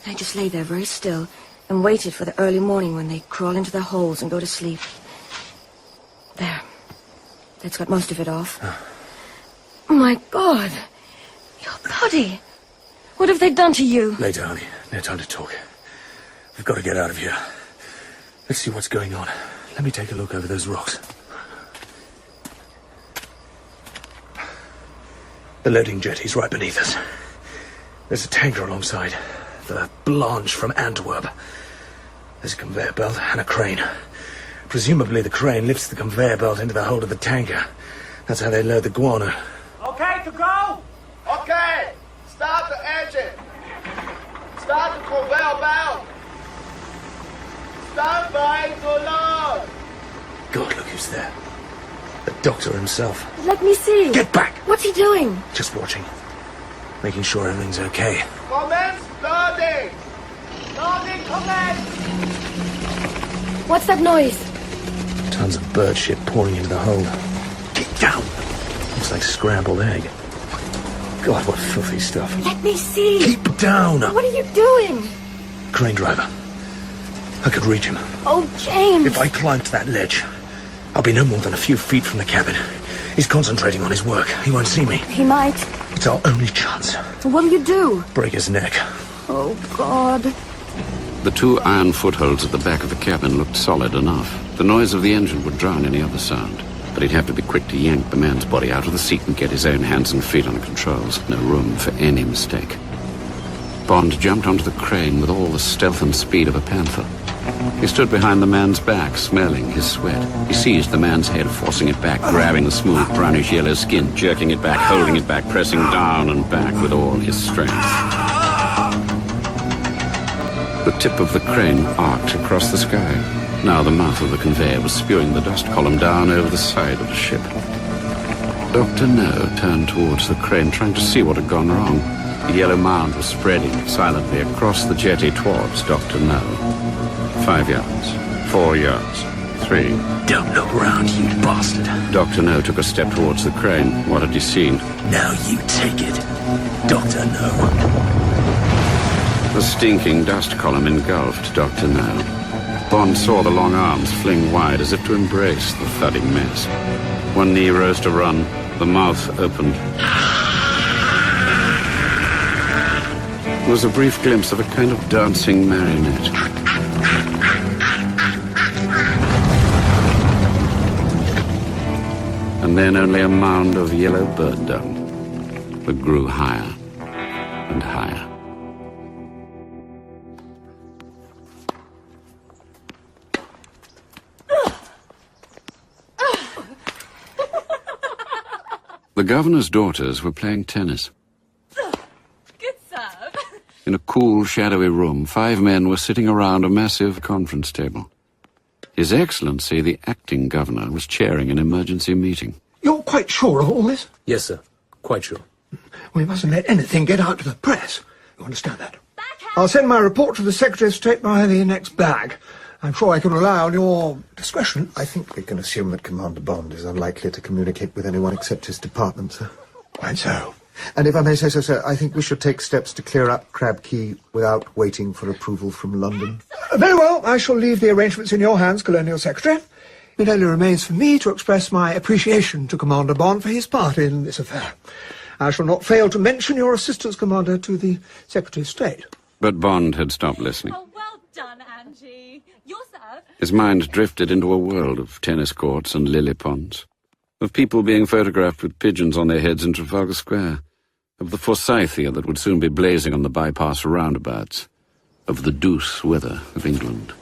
I just lay there very still and waited for the early morning when they crawl into their holes and go to sleep. There. That's got most of it off. Oh, my God. Your body. What have they done to you? Later, honey. No time to talk. We've got to get out of here. Let's see what's going on. Let me take a look over those rocks. The loading jetty's right beneath us. There's a tanker alongside. The Blanche from Antwerp. There's a conveyor belt and a crane. Presumably the crane lifts the conveyor belt into the hold of the tanker. That's how they load the guano. Okay to go? Okay, start the engine. Start the conveyor belt. Stand by to load. God, look who's there. The doctor himself. Let me see. Get back! What's he doing? Just watching. Making sure everything's okay. Commence loading. Loading commence. What's that noise? Tons of bird shit pouring into the hold. Get down! Looks like scrambled egg. God, what filthy stuff. Let me see. Keep down! What are you doing? Crane driver. I could reach him. Oh, James. If I climb to that ledge, I'll be no more than a few feet from the cabin. He's concentrating on his work. He won't see me. He might. It's our only chance. What'll you do? Break his neck. Oh, God. The 2 iron footholds at the back of the cabin looked solid enough. The noise of the engine would drown any other sound. But he'd have to be quick to yank the man's body out of the seat and get his own hands and feet on the controls. No room for any mistake. Bond jumped onto the crane with all the stealth and speed of a panther. He stood behind the man's back, smelling his sweat. He seized the man's head, forcing it back, grabbing the smooth brownish-yellow skin, jerking it back, holding it back, pressing down and back with all his strength. The tip of the crane arced across the sky. Now the mouth of the conveyor was spewing the dust column down over the side of the ship. Dr. No turned towards the crane, trying to see what had gone wrong. The yellow mound was spreading silently across the jetty towards Dr. No. 5 yards. 4 yards. 3. Don't look round, you bastard. Dr. No took a step towards the crane. What had he seen? Now you take it, Dr. No. The stinking dust column engulfed Dr. No. Bond saw the long arms fling wide as if to embrace the thudding mess. One knee rose to run. The mouth opened. There was a brief glimpse of a kind of dancing marionette. And then only a mound of yellow bird dung that grew higher and higher. The governor's daughters were playing tennis. In a cool, shadowy room, 5 men were sitting around a massive conference table. His Excellency, the acting governor, was chairing an emergency meeting. You're quite sure of all this? Yes, sir. Quite sure. We mustn't let anything get out to the press. You understand that? I'll send my report to the Secretary of State by the next bag. I'm sure I can rely on your discretion. I think we can assume that Commander Bond is unlikely to communicate with anyone except his department, sir. Quite so. And if I may say so, sir, I think we should take steps to clear up Crab Key without waiting for approval from London. Very well. I shall leave the arrangements in your hands, Colonial Secretary. It only remains for me to express my appreciation to Commander Bond for his part in this affair. I shall not fail to mention your assistance, Commander, to the Secretary of State. But Bond had stopped listening. Oh, well done, Angie. Yourself? His mind drifted into a world of tennis courts and lily ponds, of people being photographed with pigeons on their heads in Trafalgar Square, of the Forsythia that would soon be blazing on the bypass roundabouts, of the douce weather of England.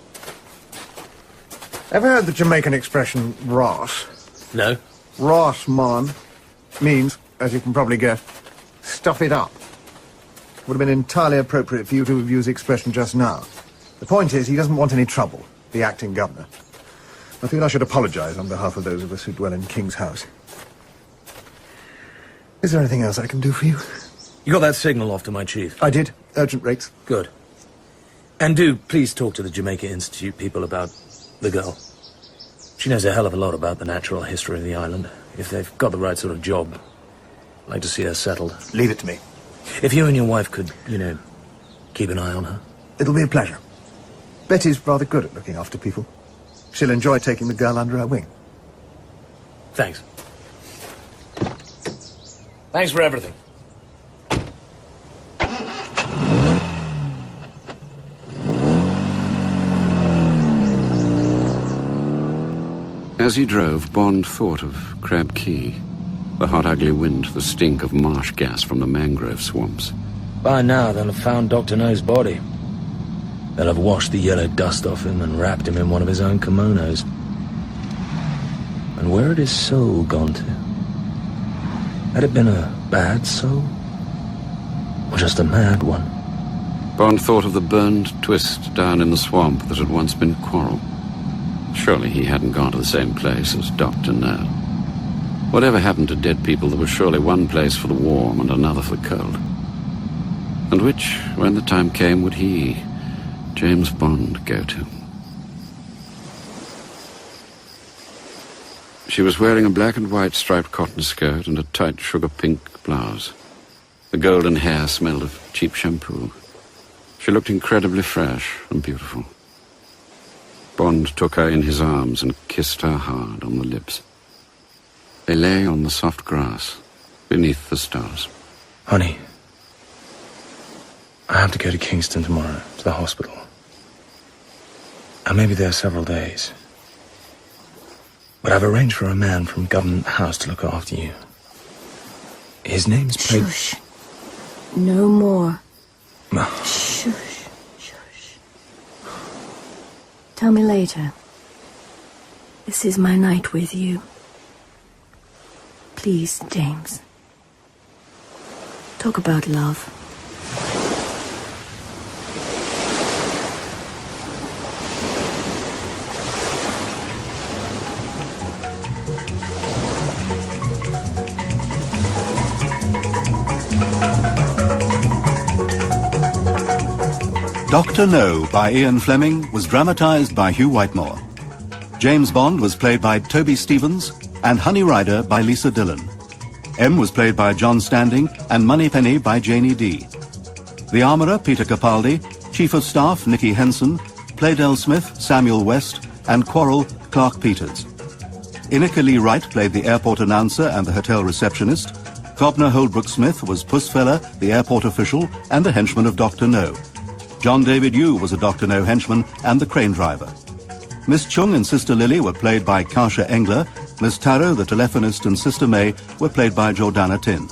Ever heard the Jamaican expression, ras? No. Ras, man, means, as you can probably guess, stuff it up. Would have been entirely appropriate for you to have used the expression just now. The point is, he doesn't want any trouble, the acting governor. I feel I should apologize on behalf of those of us who dwell in King's House. Is there anything else I can do for you? You got that signal off to my chief? I did. Urgent rates. Good. And do please talk to the Jamaica Institute people about the girl. She knows a hell of a lot about the natural history of the island. If they've got the right sort of job, I'd like to see her settled. Leave it to me. If you and your wife could, keep an eye on her. It'll be a pleasure. Betty's rather good at looking after people. She'll enjoy taking the girl under her wing. Thanks. Thanks for everything. As he drove, Bond thought of Crab Key. The hot, ugly wind, the stink of marsh gas from the mangrove swamps. By now, they'll have found Dr. No's body. They'll have washed the yellow dust off him and wrapped him in one of his own kimonos. And where had his soul gone to? Had it been a bad soul? Or just a mad one? Bond thought of the burned twist down in the swamp that had once been Quarrel. Surely he hadn't gone to the same place as Dr. No. Whatever happened to dead people, there was surely one place for the warm and another for the cold. And which, when the time came, would he, James Bond, go to? She was wearing a black and white striped cotton skirt and a tight sugar-pink blouse. The golden hair smelled of cheap shampoo. She looked incredibly fresh and beautiful. Bond took her in his arms and kissed her hard on the lips. They lay on the soft grass, beneath the stars. Honey, I have to go to Kingston tomorrow, to the hospital. I may be there several days. But I've arranged for a man from Government House to look after you. His name's Shush. No more. Shush. Shush. Tell me later. This is my night with you. Please, James. Talk about love. Dr. No by Ian Fleming was dramatised by Hugh Whitemore. James Bond was played by Toby Stevens and Honey Rider by Lisa Dillon. M was played by John Standing and Moneypenny by Janie Dee. The Armourer, Peter Capaldi, Chief of Staff, Nicky Henson, Playdell Smith, Samuel West, and Quarrel, Clark Peters. Inika Leigh Wright played the airport announcer and the hotel receptionist. Cobner Holbrook Smith was Pussfeller, the airport official, and a henchman of Dr. No. John David Yu was a Dr. No henchman and the crane driver. Miss Chung and Sister Lily were played by Kasia Engler. Miss Taro, the telephonist, and Sister May were played by Jordana Tin.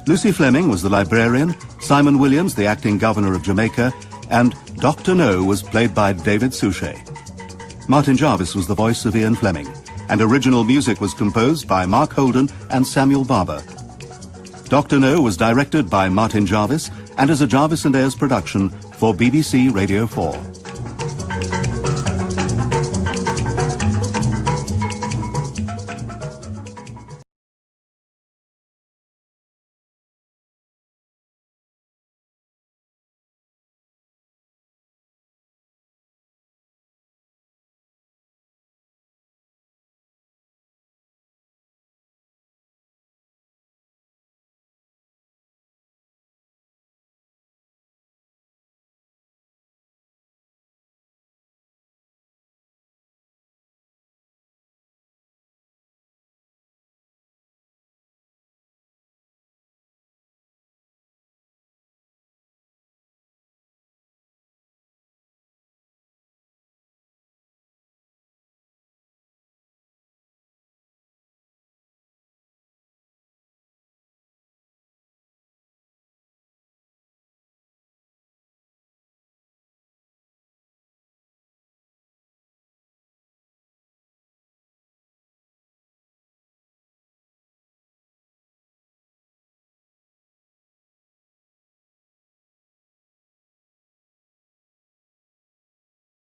Lucy Fleming was the librarian, Simon Williams, the acting governor of Jamaica, and Dr. No was played by David Suchet. Martin Jarvis was the voice of Ian Fleming, and original music was composed by Mark Holden and Samuel Barber. Dr. No was directed by Martin Jarvis and is a Jarvis & Ayres production for BBC Radio 4.